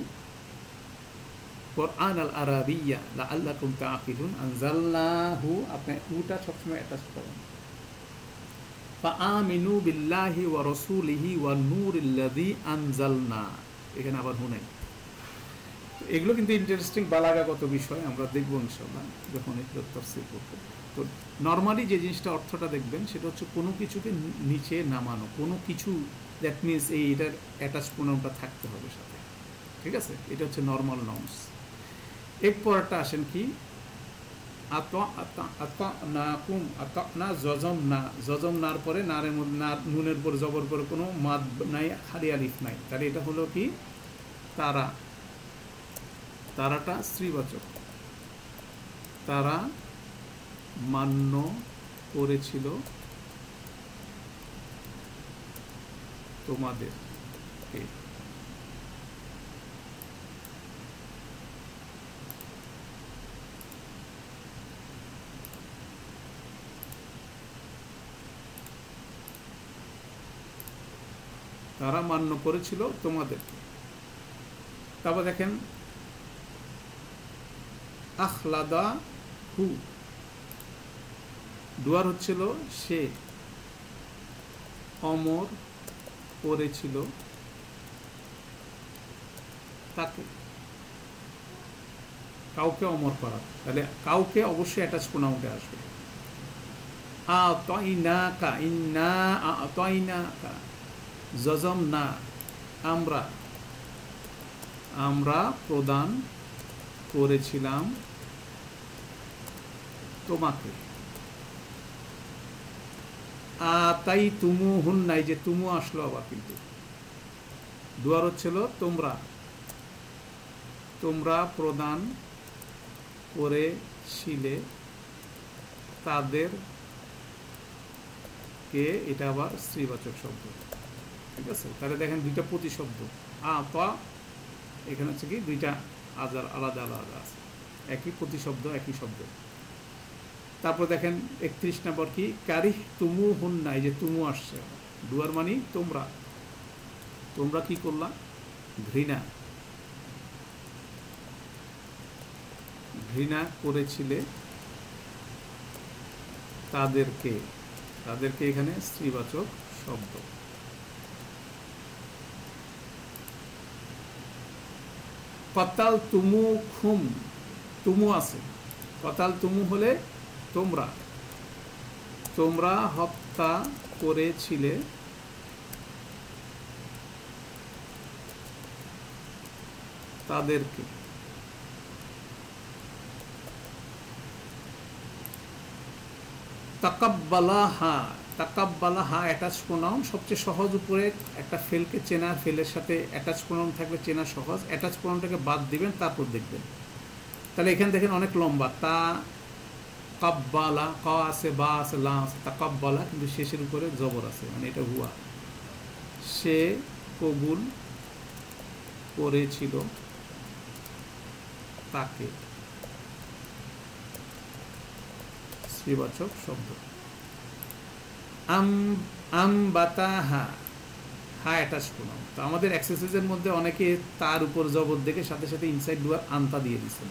কোরআন আল আরাবিয়্যা লাআল্লাকুম তাআকিলুন। আনজালনাহু, আপনি উটা সবসময় অ্যাটাচ করেন। ফাআমিনু বিল্লাহি ওয়া রাসূলিহি ওয়ান নূরিল্লাযী আনজালনা, এখানে আবার হু নাই। এগুলো কিন্তু ইন্টারেস্টিং বালাগাগত বিষয়, আমরা দেখবো ইনশাআল্লাহ যখন এগুলো তাফসীর করব। তো নর্মালি যে জিনিসটা অর্থটা দেখবেন সেটা হচ্ছে কোনো কিছুকে নিচে নামানো, কোনো কিছু, দ্যাট মিনস এটার অ্যাটাচ প্রোনাউনটা থাকতে হবে সাথে, ঠিক আছে। এটা হচ্ছে নর্মাল নাউন্স। এরপরটা আসেন কি, আতানাকুম, আতানা জজম না, জজম নার পরে নারের মধ্যে, না নুনের পরে জবর করে কোনো মাদ নাই, খালি আলিফ নাই। তাহলে এটা হলো কি, তারা, তারাটা স্ত্রীবাচক। তারা মান্য করেছিল তোমাদেরকে। তারা মান্য করেছিল তোমাদেরকে। তারপর দেখেন আখলাদা হু, দুয়ার হচ্ছিল সে, অমর করেছিল তাকে, কাউকে অমর করা। তাহলে কাউকে অবশ্যই অ্যাটাচ প্রোনাউনে আসবে। আতাইনাকা, ইন্না আতাইনাকা, জজম না, আমরা, আমরা প্রদান করেছিলাম তোমাকে। আতাই তুমু হুন নাই, যে তুমু আসলো আবার, কিন্তু ডুয়ার হচ্ছিল তোমরা, তোমরা প্রদান করেছিলে তাদের কে, এটা আবার স্ত্রীবাচক শব্দ। ঠিক আছে, তাহলে দেখেন দুইটা প্রতিশব্দ তা, এখানে হচ্ছে কি দুইটা আলাদা আলাদা আছে, একই প্রতিশব্দ একই শব্দ। তারপর দেখেন 31 নম্বর কি, কারিহ তুমু হুন নাই, যে তুমু আসছে, ডুয়ার মানে তোমরা, তোমরা কি করলা, ঘৃণা, ঘৃণা করেছিলে তাদেরকে, তাদেরকে এখানে স্ত্রীবাচক শব্দ। কতাল তুমু খুম, তুমু আছে, কতাল তুমু হলে তোমরা, তোমরা হত্যা করেছিলে তাদেরকে। তাকাব্বালাহা, তাকাব্বালাহা অ্যাটাচ প্রোনাউন, সবচেয়ে সহজ, উপরে একটা ফেলকে চেনা, ফেলের সাথে অ্যাটাচ প্রোনাউন থাকলে চেনা সহজ, অ্যাটাচ প্রোনাউনটাকে বাদ দিবেন, তারপর দেখবেন। তাহলে এখানে দেখেন অনেক লম্বা, তা কাব্বালা, ক আছে, বা আছে, লা আছে, তাকাব্বালা, কিন্তু শেষের উপরে জবর আছে, মানে এটা হুয়া। সে কবুল করেছিল তাকে, স্ত্রীবাচক শব্দ। আমবাতাহা, হা অ্যাটাচ প্রোনাউন। তো আমাদের এক্সারসাইজের মধ্যে অনেকে তার উপর জবর দেখে সাথে সাথে ইনসাইড ডুয়ার আন্তা দিয়ে দিচ্ছেন,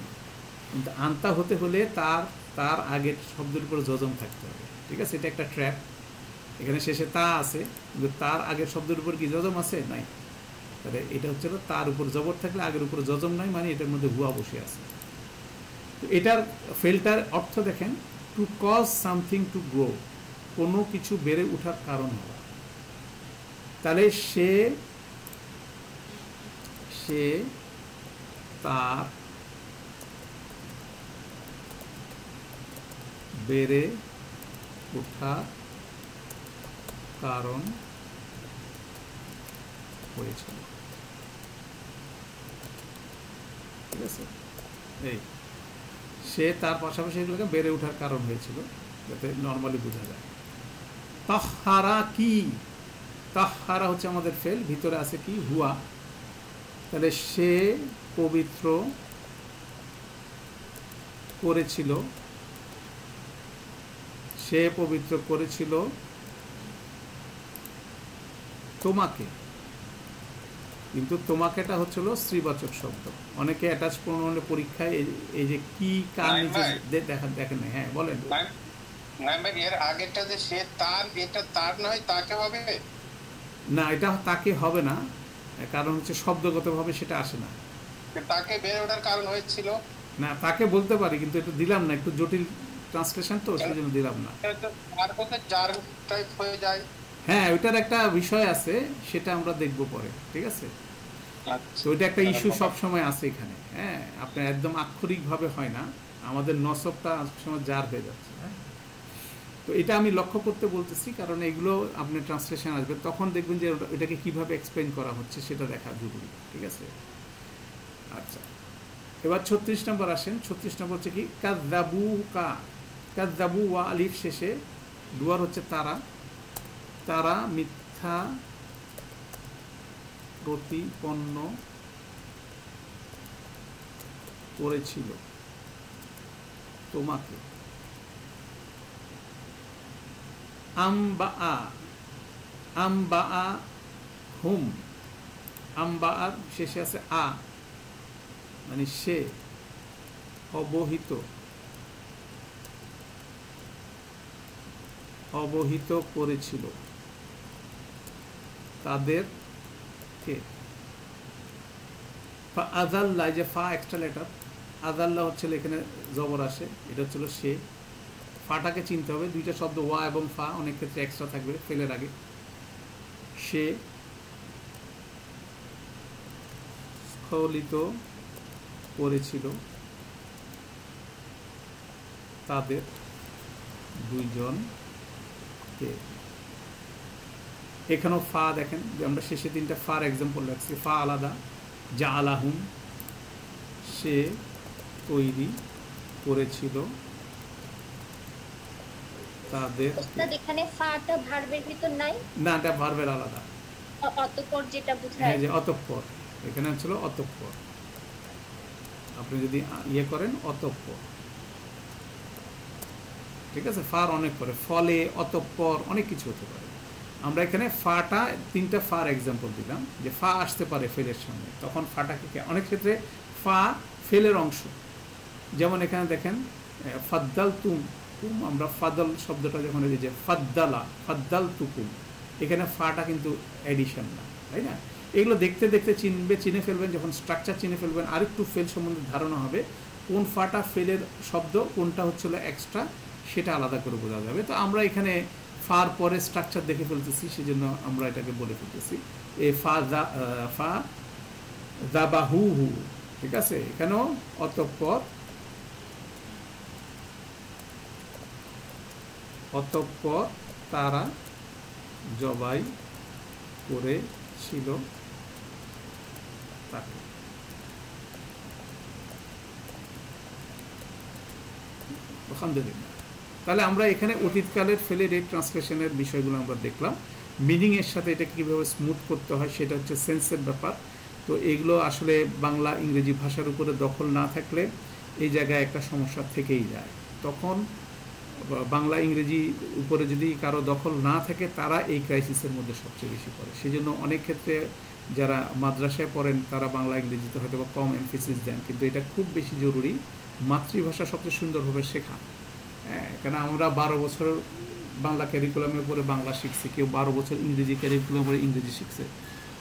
কিন্তু আন্তা হতে হলে তার আগের শব্দের উপর জজম থাকতে হবে। ঠিক আছে, এটা একটা ট্র্যাপ। এখানে শেষে তা আছে, কিন্তু তার আগের শব্দের উপর কি জজম আছে? নাই। তাহলে এটা হচ্ছে তার উপর জবর থাকলে আগের উপর জজম নাই, মানে এটার মধ্যে হুয়া বসে আছে। তো এটার ফেলটার অর্থ দেখেন, to cause something to grow, কোনো কিছু বেড়ে ওঠার কারণ হওয়া। তাহলে সে তার বেড়ে ওঠার কারণ হয়েছিল। ঠিক আছে, এই সে তার পাশাপাশি এগুলোকে বেড়ে ওঠার কারণ হয়েছিল, যাতে নর্মালি বোঝা যায়। তাহহারা কি, তাহহারা হচ্ছে আমাদের ফেল, ভিতরে আছে কি, হুয়া। তাহলে সে পবিত্র করেছিল, সে পবিত্র করেছিল তোমাকে, কিন্তু তোমাকেটা হচ্ছিল স্ত্রীবাচক শব্দ। অনেকে অ্যাটাচ প্রোনাউনের পরীক্ষায় এই যে কি কার নিচে দেখেন না। হ্যাঁ বলেন। এর আগেরটা যে সে তার, এটা তার নয়, তাকে হবে না, এটা তাকে হবে না, কারণ হচ্ছে শব্দগতভাবে সেটা আসে না। তাকে বেড়ে ওঠার কারণ হয়েছিল না, তাকে বলতে পারি, কিন্তু এটা দিলাম না, একটু জটিল ট্রান্সলেশন তো, সেই জন্য দিলাম না। যার টাইপ হয়ে যায়। হ্যাঁ, ওইটার একটা বিষয় আছে, সেটা আমরা দেখব পরে। ঠিক আছে, তো ওইটা একটা ইস্যু সবসময় আছে এখানে। হ্যাঁ, আপনার একদম আক্ষরিকভাবে হয় না, আমাদের নসবটা সময় জার হয়ে যাচ্ছে। হ্যাঁ, তো এটা আমি লক্ষ্য করতে বলতেছি, কারণ এগুলো আপনি ট্রান্সলেশন আসবে, তখন দেখবেন যে এটাকে কিভাবে এক্সপ্লেন করা হচ্ছে সেটা দেখা জরুরি। ঠিক আছে, আচ্ছা, এবার 36 নম্বর আসেন। 36 নম্বর হচ্ছে কি, কাযযাবু কা, কাযযাবু ওয়া আলিফ শেষে, ডুয়ার হচ্ছে তারা, তারা মিথ্যা প্রতিপন্ন করেছিল তোমাকে। আমবা, আমবা হুম, আমবা শেষে আছে আ, মানে সে অবহিত, অবহিত করেছিল তাদেরকে। আযাল্লা, যে ফা এক্সট্রা লেটার, আযাল্লা হচ্ছে এখানে জবর আসে, এটা হচ্ছিল সে। ফাটাকে চিনতে হবে, দুইটা শব্দ ওয়া এবং ফা অনেক ক্ষেত্রে এক্সট্রা থাকবে ফেলের আগে। সে স্খলিত করেছিল তাদের দুইজনকে। এখানেও ফা দেখেন যে আমরা শেষে 3টা ফার এক্সাম্পল রাখছি। ফা আলাদা, যা আলাহুম সে তৈরি করেছিল তাদের। ওস্তাদ এখানে ফাটা ভার্বের ভিতর নাই? না, এটা ভার্বের আলাদা। অতঃপর যেটা হ্যাঁ, বোঝায়। যে অতঃপর, এখানে ছিল অতঃপর, আপনি যদি ইয়ে করেন অতঃপর, ঠিক আছে। ফার অনেক পরে, ফলে, অতঃপর, অনেক কিছু হতে পারে। আমরা এখানে ফাটা 3টা ফার এক্সাম্পল দিলাম যে ফা আসতে পারে ফেলের সামনে, তখন ফাটাকে অনেক ক্ষেত্রে ফা ফেলের অংশ। যেমন এখানে দেখেন ফাদ্দাল তুম, তুম আমরা ফাদল শব্দটা যখন এই যে ফাদ্দালা, ফাদ্দাল তুকুম, এখানে ফাটা কিন্তু এডিশন না, তাই না? এগুলো দেখতে দেখতে চিনে ফেলবেন, যখন স্ট্রাকচার চিনে ফেলবেন আরেকটু ফেল সম্বন্ধে ধারণা হবে, কোন ফাটা ফেলের শব্দ, কোনটা হচ্ছিল এক্সট্রা, সেটা আলাদা করে বোঝা যাবে। তো আমরা এখানে ফার পরে স্ট্রাকচার দেখে ফেলতেছি, সেজন্য আমরা এটাকে বলে ফেলতেছি এ ফা দাবাহু হু, ঠিক আছে। এখানেও অতঃপর, অতঃপর তারা জবাই করেছিল তাকে। আলহামদুলিল্লাহ। তাহলে আমরা এখানে অতীতকালের ফেলের এই ট্রান্সলেশনের বিষয়গুলো আমরা দেখলাম। মিনিংয়ের সাথে এটা কীভাবে স্মুথ করতে হয় সেটা হচ্ছে সেন্সের ব্যাপার। তো এগুলো আসলে বাংলা ইংরেজি ভাষার উপরে দখল না থাকলে এই জায়গায় একটা সমস্যা থেকেই যায়। তখন বাংলা ইংরেজি উপরে যদি কারো দখল না থাকে, তারা এই ক্রাইসিসের মধ্যে সবচেয়ে বেশি পড়ে। সেই জন্য অনেক ক্ষেত্রে যারা মাদ্রাসায় পড়েন তারা বাংলা ইংরেজিতে হয়তো বা কম এমফেসিস দেন, কিন্তু এটা খুব বেশি জরুরি মাতৃভাষা সবচেয়ে সুন্দরভাবে শেখা। কেন আমরা 12 বছর বাংলা ক্যারিকুলামের উপরে বাংলা শিখছি, কেউ 12 বছর ইংরেজি ক্যারিকুলামের উপরে ইংরেজি শিখছে।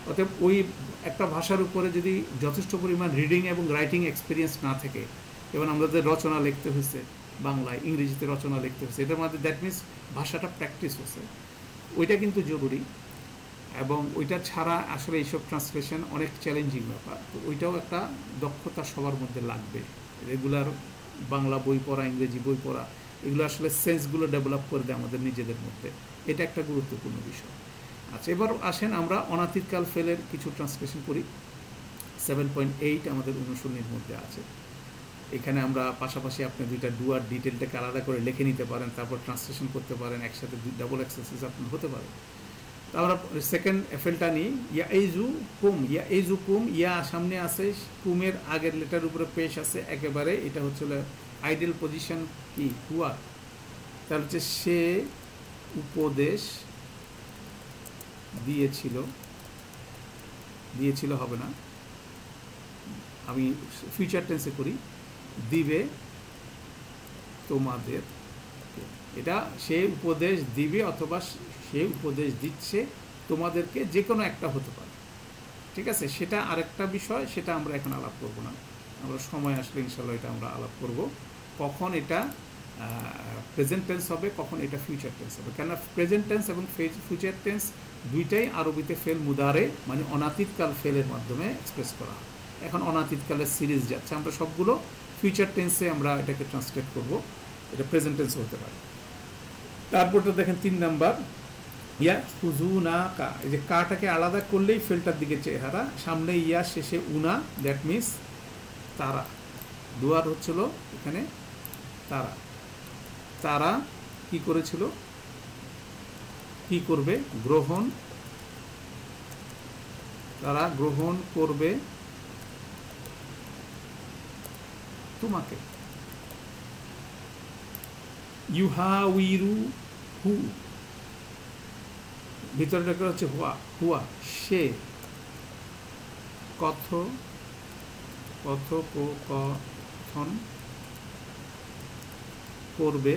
অতএব ওই একটা ভাষার উপরে যদি যথেষ্ট পরিমাণ রিডিং এবং রাইটিং এক্সপিরিয়েন্স না থাকে, এবং আমাদের রচনা লিখতে হয়েছে বাংলায়, ইংরেজিতে রচনা লিখতে হয়েছে, এটার মধ্যে দ্যাট মিনস ভাষাটা প্র্যাকটিস হচ্ছে, ওইটা কিন্তু জরুরি। এবং ওইটা ছাড়া আসলে এইসব ট্রান্সলেশন অনেক চ্যালেঞ্জিং ব্যাপার। তো ওইটাও একটা দক্ষতা সবার মধ্যে লাগবে। রেগুলার বাংলা বই পড়া, ইংরেজি বই পড়া, এগুলো আসলে সেন্সগুলো ডেভেলপ করে দেয় আমাদের নিজেদের মধ্যে। এটা একটা গুরুত্বপূর্ণ বিষয়। আচ্ছা, এবার আসেন আমরা অনাতীতকাল ফেলের কিছু ট্রান্সলেশন করি। 7.8 আমাদের অনুশীলনীর মধ্যে আছে। এখানে আমরা পাশাপাশি আপনি 2টা ডুয়ার ডিটেলটাকে আলাদা করে লিখে নিতে পারেন, তারপর ট্রান্সলেশন করতে পারেন, একসাথে ডাবল এক্সারসাইজ আপনার হতে পারে। তো আমরা সেকেন্ড এফেলটা নিই। ইয়া এইজু কুম, ইয়া এইজু কুম, ইয়া সামনে আছে, কুমের আগের লেটার উপরে পেশ আছে একেবারে, এটা হচ্ছে আইডিয়াল পজিশন কি হুয়া। তাহলে হচ্ছে সে উপদেশ দিয়েছিল হবে না, আমি ফিউচার টেন্সে করি, দিবে তোমাদের। এটা সে উপদেশ দিবে অথবা সে উপদেশ দিচ্ছে তোমাদেরকে, যে কোনো একটা হতে পারে, ঠিক আছে। সেটা আরেকটা বিষয়, সেটা আমরা এখন আলাপ করব না, আমরা সময় আসলে ইনশাল্লাহ এটা আমরা আলাপ করব, কখন এটা প্রেজেন্ট টেন্স হবে, কখন এটা ফিউচার টেন্স হবে। কেননা প্রেজেন্ট টেন্স এবং ফিউচার টেন্স দুইটাই আরবিতে ফেল মুদারে, মানে অনাতীতকাল ফেলের মাধ্যমে এক্সপ্রেস করা হয়। এখন অনাতীতকালের সিরিজ যাচ্ছে, আমরা সবগুলো ফিউচার টেন্সে আমরা এটাকে ট্রান্সলেট করব, এটা প্রেজেন্ট টেন্স হতে পারে। তারপরটা দেখেন 3 নাম্বার, ইয়া হুজুনা কা, এই যে কাটাকে আলাদা করলেই ফেলটার দিকে চেহারা, সামনে ইয়া, শেষে উনা, দ্যাট মিনস তারা। দুয়ার হচ্ছিল এখানে তারা, তারা কি করেছিল, কি করবে, গ্রহণ, তারা গ্রহণ করবে তোমাকে। ইউহাউইরু হু, ভিতরটা হচ্ছে হুয়া, হুয়া সে, কথোপকথন করবে,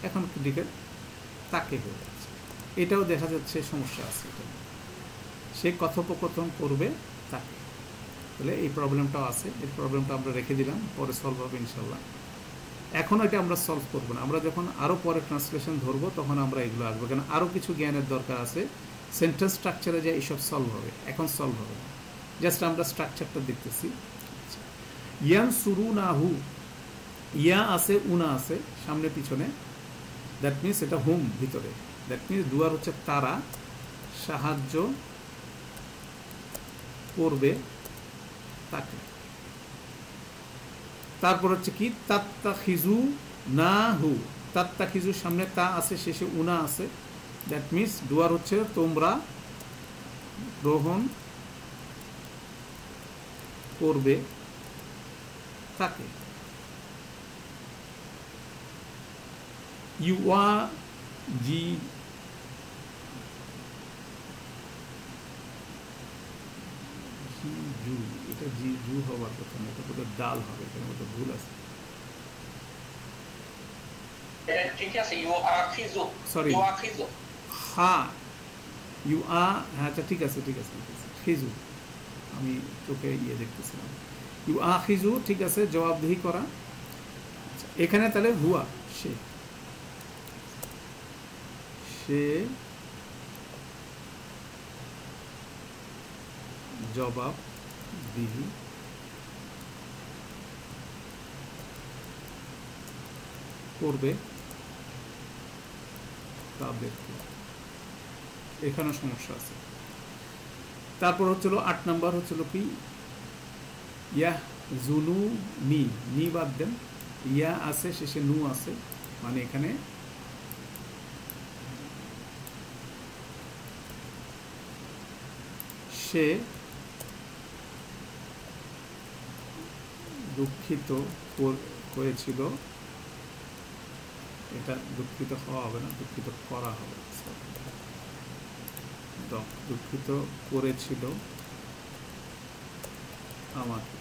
এখন দিকে তাকে হয়ে যাচ্ছে, এটাও দেখা যাচ্ছে সমস্যা আছে এখানে, সে কথোপকথন করবে তাকে। তাহলে এই প্রবলেমটাও আছে, এই প্রবলেমটা আমরা রেখে দিলাম, পরে সলভ হবে ইনশাল্লাহ। এখন এটা আমরা সলভ করবো না, আমরা যখন আরও পরে ট্রান্সলেশন ধরবো তখন আমরা এগুলো আসবো, কারণ আরও কিছু জ্ঞানের দরকার আছে। সেন্টেন্স স্ট্রাকচারে যে এইসব সলভ হবে, এখন সলভ হবে না, জাস্ট আমরা স্ট্রাকচারটা দেখতেছি। ইয়ান সুরু না হু, ইয়া আছে, উনা আছে সামনে পিছনে, দ্যাট মিনস এটা হুম ভিতরে, দ্যাট মিনস দুয়ার হচ্ছে তারা সাহায্য করবে তাকে। তারপর হচ্ছে কি তাত্তাখিজু না হু, তাত্তাখিজুর সামনে তা আছে, শেষে উনা আছে, দ্যাট মিনস দুয়ার হচ্ছে তোমরা গ্রহণ করবে তাকে। ইউয়া জি জু, এটা জি জু হওয়ার কথা না, এটা বোধহয় ডাল হবে, এখানে বোধহয় ভুল আছে। ঠিক আছে, ইউ আখিজু, সরি, ইউ আখিজু, হ্যাঁ ইউ আ, হ্যাঁ আচ্ছা ঠিক আছে ঠিক আছে ঠিক আছে, খিজু আমি চোখে ইয়ে দেখতেছিলাম, ইউ আ খিজু ঠিক আছে, জবাবদিহি করা। আচ্ছা, এখানে তাহলে হুয়া সে, সে জবাবদিহি করবে তাদেরকে, এখানে সমস্যা আছে। তারপর হচ্ছিল 8 নাম্বার হচ্ছিল কি ইয়া জুনু নি, নি বাদ দেন, ইয়া আছে শেষে নু আছে, মানে এখানে সে দুঃখিত হয়েছিল, এটা দুঃখিত হওয়া হবে না, দুঃখিত করা হবে, দুঃখিত করেছিল আমাকে।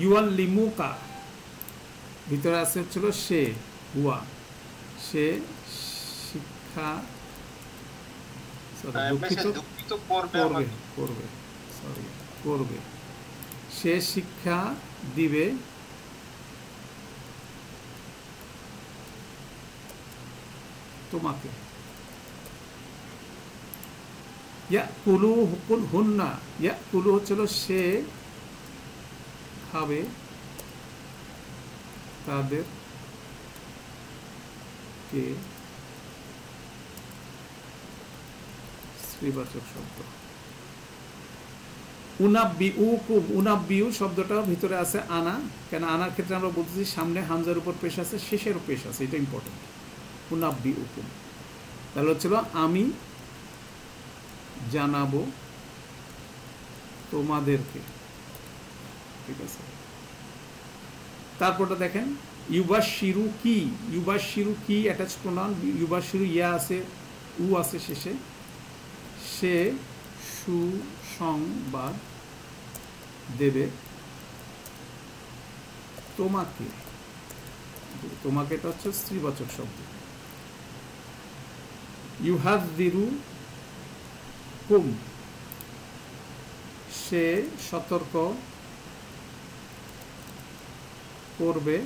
ইউয়াল্লিমুকা ভিতরে আছে হচ্ছিল সে, হুয়া সে শিক্ষা, দুঃখিত করবে করবে, সরি করবে, সে শিক্ষা দিবে তোমাকে। ইয়া কুলু হুকুল হুন্না, ইয়া কুলু হচ্ছিল সে খাবে তাদের কে, স্ত্রীবাচক শব্দ। উনাব্বিউকুম, উনাব্বিউ শব্দটা ভিতরে আছে আনা, কেন আনার ক্ষেত্রে আমরা বলতেছি সামনে হামজার উপর পেশ আছে, শেষেরও পেশ আছে, এটা ইম্পর্টেন্ট। উনাব্বিউকুম তাহলে হচ্ছিল আমি জানাবো তোমাদেরকে, ঠিক আছে। তারপরটা দেখেন ইউবাশিরু কি, ইউবাশিরু কি অ্যাটাচ প্রোনাউন, ইউবাশিরু ইয়া আছে, উ আছে শেষে, সে সুসংবাদ দেবে তোমাকে, তোমাকে এটা হচ্ছে স্ত্রীবাচক শব্দ। ইউহাযযিরু কুম সে সতর্ক করবে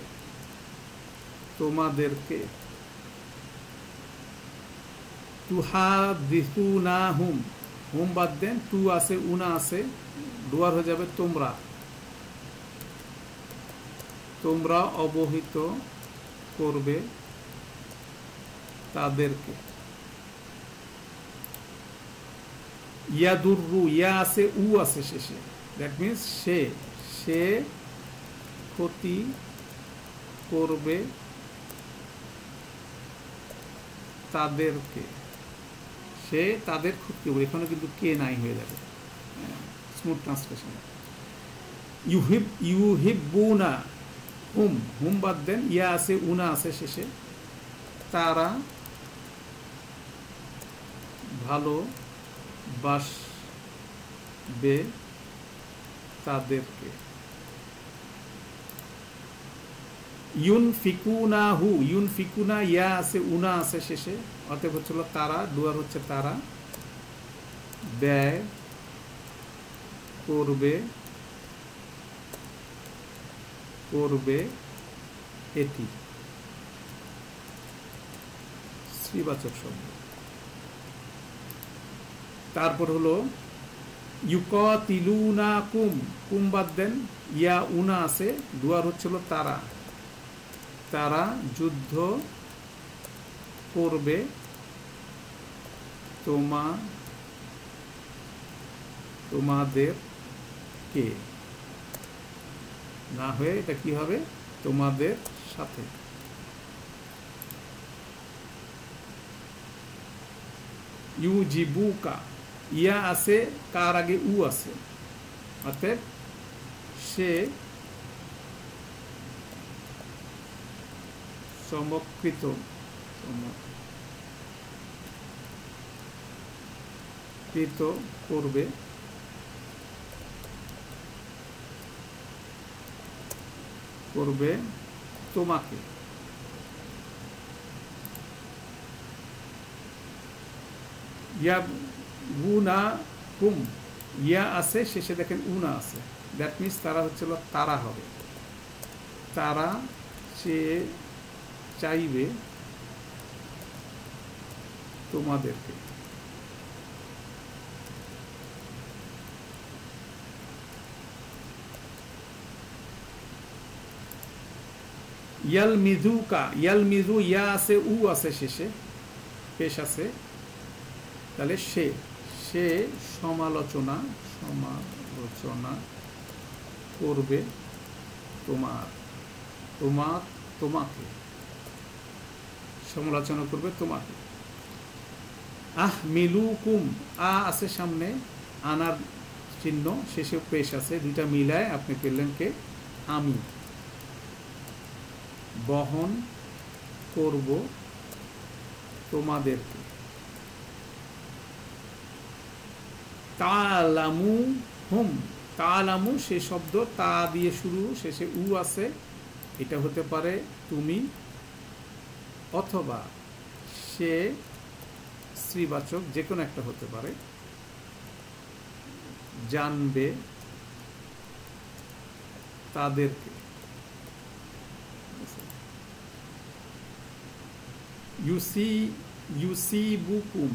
তোমাদেরকে। তুহাদিসুনাহুম, হুম বাদ দেন, টু আছে উনা আছে, ডুয়ার হয়ে যাবে তোমরা, তোমরা অবহিত করবে তাদেরকে। ইয়াদুররু, ইয়া আছে উ আছে শেষে, দ্যাট মিনস সে, সে ক্ষতি করবে তাদেরকে, সে তাদের ক্ষতি করবে, এখানে কিন্তু কে নাই হয়ে যাবে, স্মুথ ট্রান্সলেশন। ইউহিব্বুনা হুম, হুম বাদ দেন, ইয়া আছে উনা আছে শেষে, তারা ভালো বাসবে তাদেরকে। ইউনফিকুনাহু, ইউনফিকুনা ইয়া আছে উনা আছে শেষে, অতএব হচ্ছিল তারা, ডুয়ার হচ্ছে তারা ব্যয় করবে, করবে এটি, স্ত্রীবাচক শব্দ। তারপর হলো ইউকাতিলুনাকুম, কুম বাদ দেন, ইয়া উনা আছে, ডুয়ার হচ্ছিল তারা তারা যুদ্ধ করবে তোমাদেরকে, না হয়ে এটা কি হবে, তোমাদের সাথে। ইউজিবুকা, ইয়া আছে, কার আগে উ আছে, অর্থাৎ সে সমকৃত করবে তোমাকে। ইয়াবুনাকুম, ইয়া আছে, শেষে দেখেন উনা আছে, দ্যাট মিনস তারা হচ্ছিল তারা হবে, তারা চাইবে তোমাদেরকে। ইয়ালমিজুকা, ইয়ালমিজু, ইয়া আছে, উ আছে, শেষে পেশ আছে, তাহলে সে সমালোচনা করবে তোমাকে, সমালোচনা করবে তোমাকে। মিলুকুম, আ আছে সামনে, আনার চিহ্ন, শেষে পেশ আছে, দুইটা মিলায় আপনি পেলেন কে, আমি বহন করব তোমাদেরকে। তালামু হুম, তালামু সে শব্দ, তা দিয়ে শুরু, শেষে উ আছে, এটা হতে পারে তুমি, অথবা সে স্ত্রীবাচক, যে কোনো একটা হতে পারে। জানবে তাদেরকে, ইউসিবুকুম,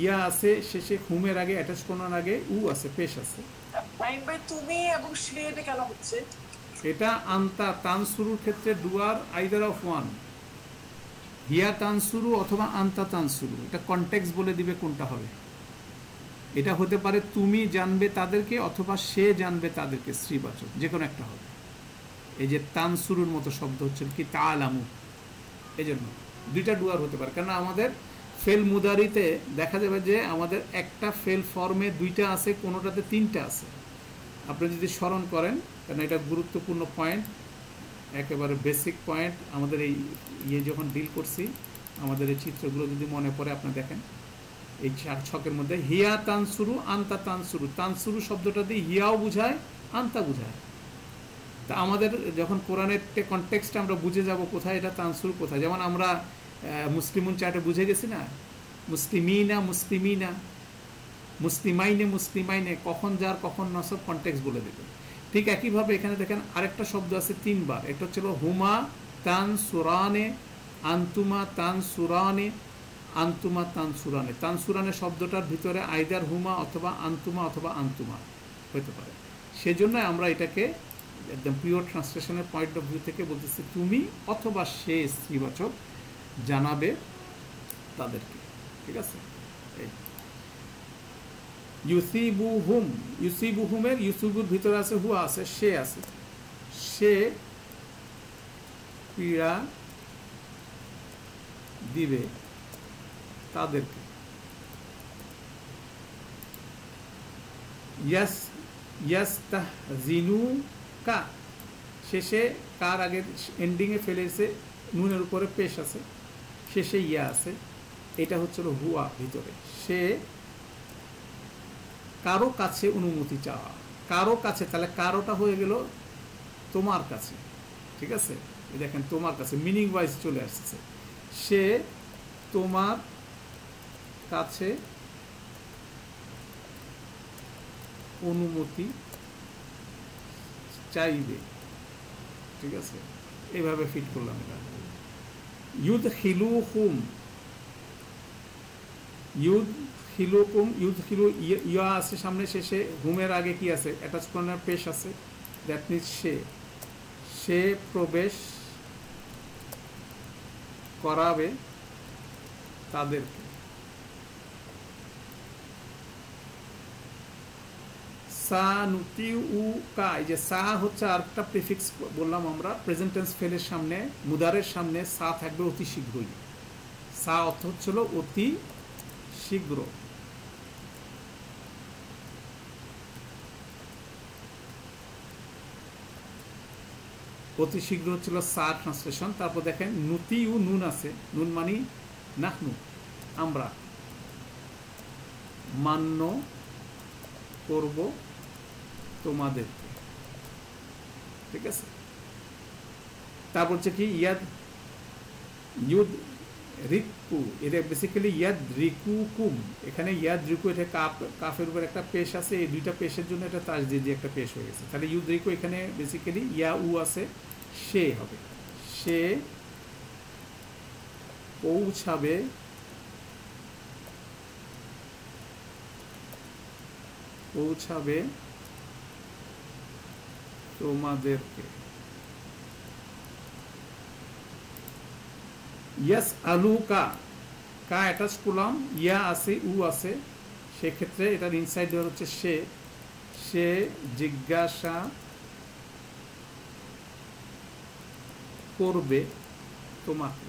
ইয়া আছে, শেষে হুমের আগে, অ্যাটাচ করার আগে উ আছে, পেশ আছে। তুমি এবং সে এটা কেন হচ্ছে? এটা আন্তা তানসুরুর ক্ষেত্রে ডুয়ার আইদার অফ ওয়ান, হিয়া তানসুরু অথবা আন্তা তানসুরু, এটা কনটেক্সট বলে দিবে কোনটা হবে। এটা হতে পারে তুমি জানবে তাদেরকে অথবা সে জানবে তাদেরকে, স্ত্রীবাচক, যে কোনো একটা হবে। এই যে তানসুরুর মতো শব্দ হচ্ছে কি তালামু, এই জন্য দুইটা ডুয়ার হতে পারে। কেন আমাদের ফেল মুদারিতে দেখা যাবে যে আমাদের একটা ফেল ফর্মে দুইটা আছে, কোনোটাতে তিনটা আছে। আপনি যদি স্মরণ করেন, কারণ এটা গুরুত্বপূর্ণ পয়েন্ট, একেবারে বেসিক পয়েন্ট, আমাদের এই যখন ডিল করছি, আমাদের এই চিত্রগুলো যদি মনে পড়ে, আপনি দেখেন এই চার ছকের মধ্যে হিয়া তানসুরু, আন্তা তানসুরু, তানসুরু শব্দটা দিয়ে হিয়াও বুঝায়, আন্তা বুঝায়। তা আমাদের যখন কোরআনের কনটেক্সটে আমরা বুঝে যাব কোথায় এটা তানসুরু, কোথায়, যেমন আমরা মুসলিমুন চার্টে বুঝে গেছি না, মুসলিমিনা মুসলিমাইনে, কখন যার কখন নসব, কনটেক্সট বলে দেবে। ঠিক একইভাবে এখানে দেখেন আরেকটা শব্দ আছে তিনবার, এটা হচ্ছিল হুমা তানসুরানে, আন্তুমা তানসুরানে, তানসুরানে শব্দটার ভিতরে আইদার হুমা অথবা আন্তুমা হতে পারে। সেজন্য আমরা এটাকে একদম পিওর ট্রান্সলেশনের পয়েন্ট অফ ভিউ থেকে বলতেছি তুমি অথবা সে স্ত্রীবাচক, জানাবে তাদেরকে, ঠিক আছে। ইউসিবুহুমের ইউসিবুর ভিতরে আছে হুয়া আছে, সে আছে, সে পীড়া দিবে তাদেরকে। ইয়াস্তাহজিনুকা, শেষে কার আগে এন্ডিংয়ে ফেলেছে, নুনের উপরে পেশ আছে, শেষে ইয়া আছে, এটা হচ্ছিল হুয়া ভিতরে। সে কারো কাছে অনুমতি চাওয়া, কারো কাছে, তাহলে কারোটা হয়ে গেল তোমার কাছে, ঠিক আছে। দেখেন তোমার কাছে মিনিং ওয়াইজ চলে আসছে, সে তোমার কাছে অনুমতি চাইবে, ঠিক আছে। এইভাবে ফিট করলাম এটা। ইউদখিলুকুম, ইয়া আছে সামনে, শেষে হুমের আগে কি আছে, অ্যাটাচ করার পেশ আছে, দ্যাট মিনস সে প্রবেশ করাবে তাদেরকে। সা নুতিউ কা, এই যে সা হচ্ছে আরেকটা প্রিফিক্স বললাম আমরা, প্রেজেন্ট টেন্স ফেলের সামনে মুদারের সামনে সা থাকবে অতি শীঘ্রই। সা অর্থ হচ্ছিল অতি শীঘ্র। অতি শীঘ্র হচ্ছিল সা ট্রান্সলেশন। তারপর দেখেন নুতি উ নুন আছে, নুন মানি নাহনু আমরা, মান্য করব তোমাদেরকে, ঠিক আছে। তারপর হচ্ছে কি ইয়াদ ইউদ রিকু, এটা বেসিক্যালি ইয়াদ রিকু কুম, এখানে ইয়াদ রিকু এটা কাফের উপর একটা পেশ আছে, এই দুইটা পেশের জন্য এটা তাজদিদ দিয়ে একটা পেশ হয়ে গেছে। তাহলে ইউদ রিকু এখানে বেসিক্যালি ইয়া উ আছে, সে হবে, সে পৌঁছাবে পৌঁছাবে তোমাদেরকে। ইয়াস আলু কা, কা অ্যাটাচ করলাম, ইয়া আছে উ আছে, সেক্ষেত্রে এটার ইনসাইড দেওয়ার হচ্ছে সে, সে জিজ্ঞাসা করবে তোমাকে।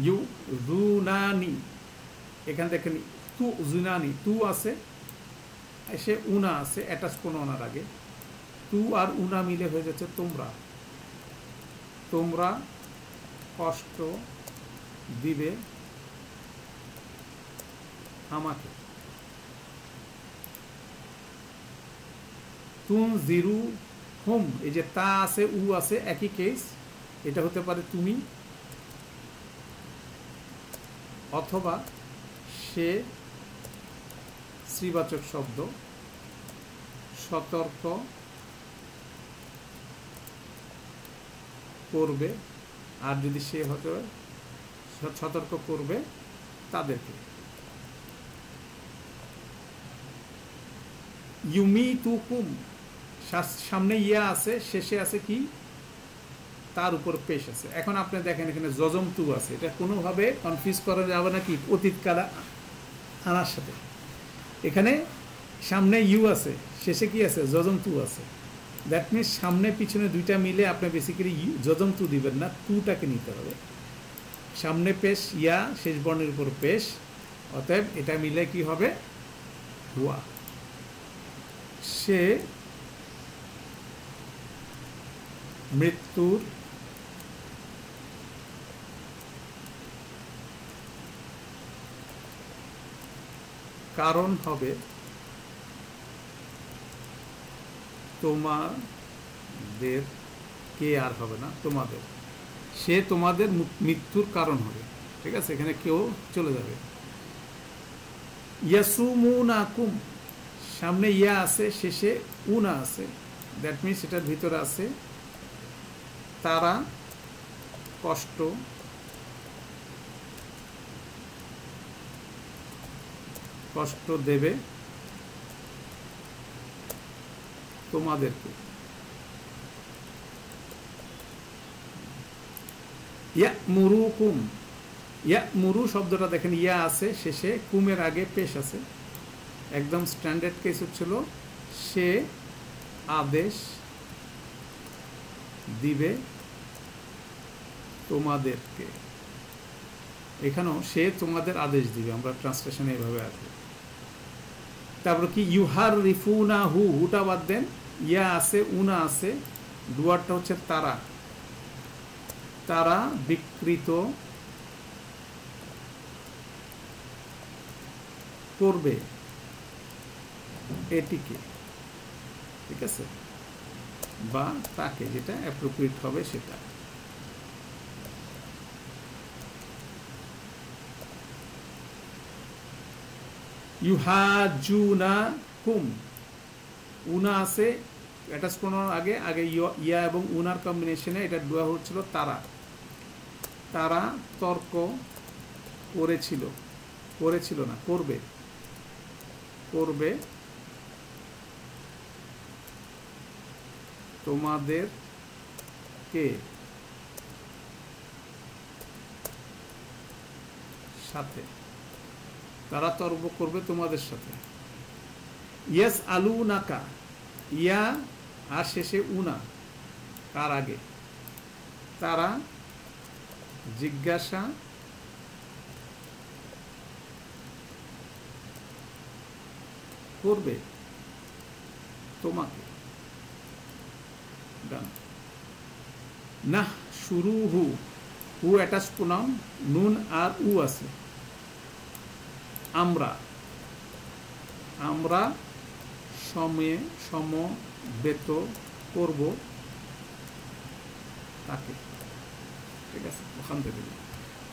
ইউ জুনানি, এখানে দেখেন তু জুনানি, তু আছে এসে উনা আছে অ্যাটাচ কোনো ওনার আগে, তু আর উনা মিলে হয়ে যাচ্ছে তোমরা, তোমরা কষ্ট দিবে আমাকে। তুম জিরু হুম, এই যে তা আছে উ আছে একই কেস, এটা হতে পারে তুমি অথবা সে শ্রীবাচক শব্দ, সতর্ক করবে, আর যদি সে হতে সতর্ক করবে তাদেরকে। ইউমি তুকুম, সামনে ইয়া আছে, শেষে আছে কি তার উপর পেশ আছে। এখন আপনি দেখেন এখানে জজম তু আছে, এটা কোনোভাবে কনফিউজ করা যাবে না কি অতীতকাল আনার সাথে। এখানে সামনে ইউ আছে, শেষে কি আছে জজম তু আছে, দ্যাট মিনস সামনে পিছনে দুইটা মিলে আপনি বেসিক্যালি জজম তু দিবেন না, তুটাকে নিতে হবে। সামনে পেশ ইয়া, শেষ বর্ণের উপর পেশ, অতএব এটা মিলে কি হবে হুয়া। সে মৃত্যুর কারণ হবে তোমাদের, কে আর হবে না তোমাদের, সে তোমাদের মৃত্যুর কারণ হবে, ঠিক আছে। এখানে কেউ চলে যাবে। ইয়াসুমুনাকুম, সামনে ইয়া আছে, শেষে উনা আছে, দ্যাট মিনস এটার ভিতরে আছে তারা কষ্ট দেবে তোমাদেরকে। ইয়ামুরুকুম, ইয়ামুরু শব্দটা দেখেন ইয়া আছে, শেষে কুমের আগে পেশ আছে, একদম স্ট্যান্ডার্ড কেস হচ্ছিল সে আদেশ দিবে তোমাদেরকে। এখানেও সে তোমাদের আদেশ দিবে, আমরা ট্রান্সলেশনে এইভাবে আসবে। তারপর কি ইউহার রিফুনা হু, হুটা বাদ দেন, ইয়া আছে উনা আছে, ডুয়ারটা হচ্ছে তারা, তারা বিকৃত করবে এটিকে, ঠিক আছে, বা তাকে, যেটা অ্যাপ্রোপ্রিয়েট হবে সেটা। ইউহাজুনাকুম, উনা আছে অ্যাটাচ প্রোনাউন আগে, আগে ইয়া এবং উনার কম্বিনেশনে এটা ডুয়া হচ্ছিল তারা, তারা তর্ক করেছিল না, করবে তোমাদের কে সাথে, তারা তর্ক করবে তোমাদের সাথে। ইয়াস আলু নাকা, ইয়া আর শেষে উনা, কার আগে, তারা জিজ্ঞাসা করবে তোমাকে। ডান। না শুরু হু, হু অ্যাটাচ প্রোনাউন, নুন আর উ আছে। আমরা, আমরা সমবেত করব তাকে। ঠিক আছে, ওখান থেকে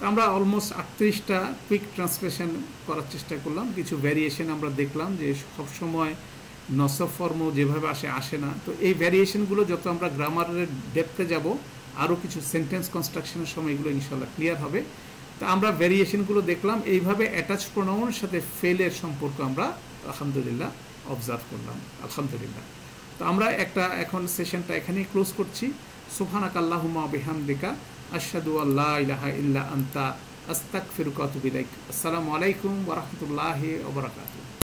আমরা অলমোস্ট 38টা কুইক ট্রান্সলেশন করার চেষ্টা করলাম। কিছু ভ্যারিয়েশন আমরা দেখলাম যে সবসময় নসব ফর্ম যেভাবে আসে না। তো এই ভ্যারিয়েশনগুলো যত আমরা গ্রামারের ডেপথে যাব, আরও কিছু সেন্টেন্স কনস্ট্রাকশনের সময় এগুলো ইনশাল্লাহ ক্লিয়ার হবে। তো আমরা ভ্যারিয়েশনগুলো দেখলাম, এইভাবে অ্যাটাচ প্রোনাউনের সাথে ফেলের সম্পর্ক আমরা আলহামদুলিল্লাহ অবজার্ভ করলাম, আলহামদুলিল্লাহ। তো আমরা এখন সেশনটা এখানেই ক্লোজ করছি। সুবহানাকাল্লাহুম্মা ওয়া বিহামদিকা আশহাদু আল্লা ইলাহা ইল্লা আনতা আস্তাগফিরুকা ওয়া আতুবু ইলাইক। আসসালামু আলাইকুম ওয়া রাহমাতুল্লাহি ওয়া বারাকাতুহু।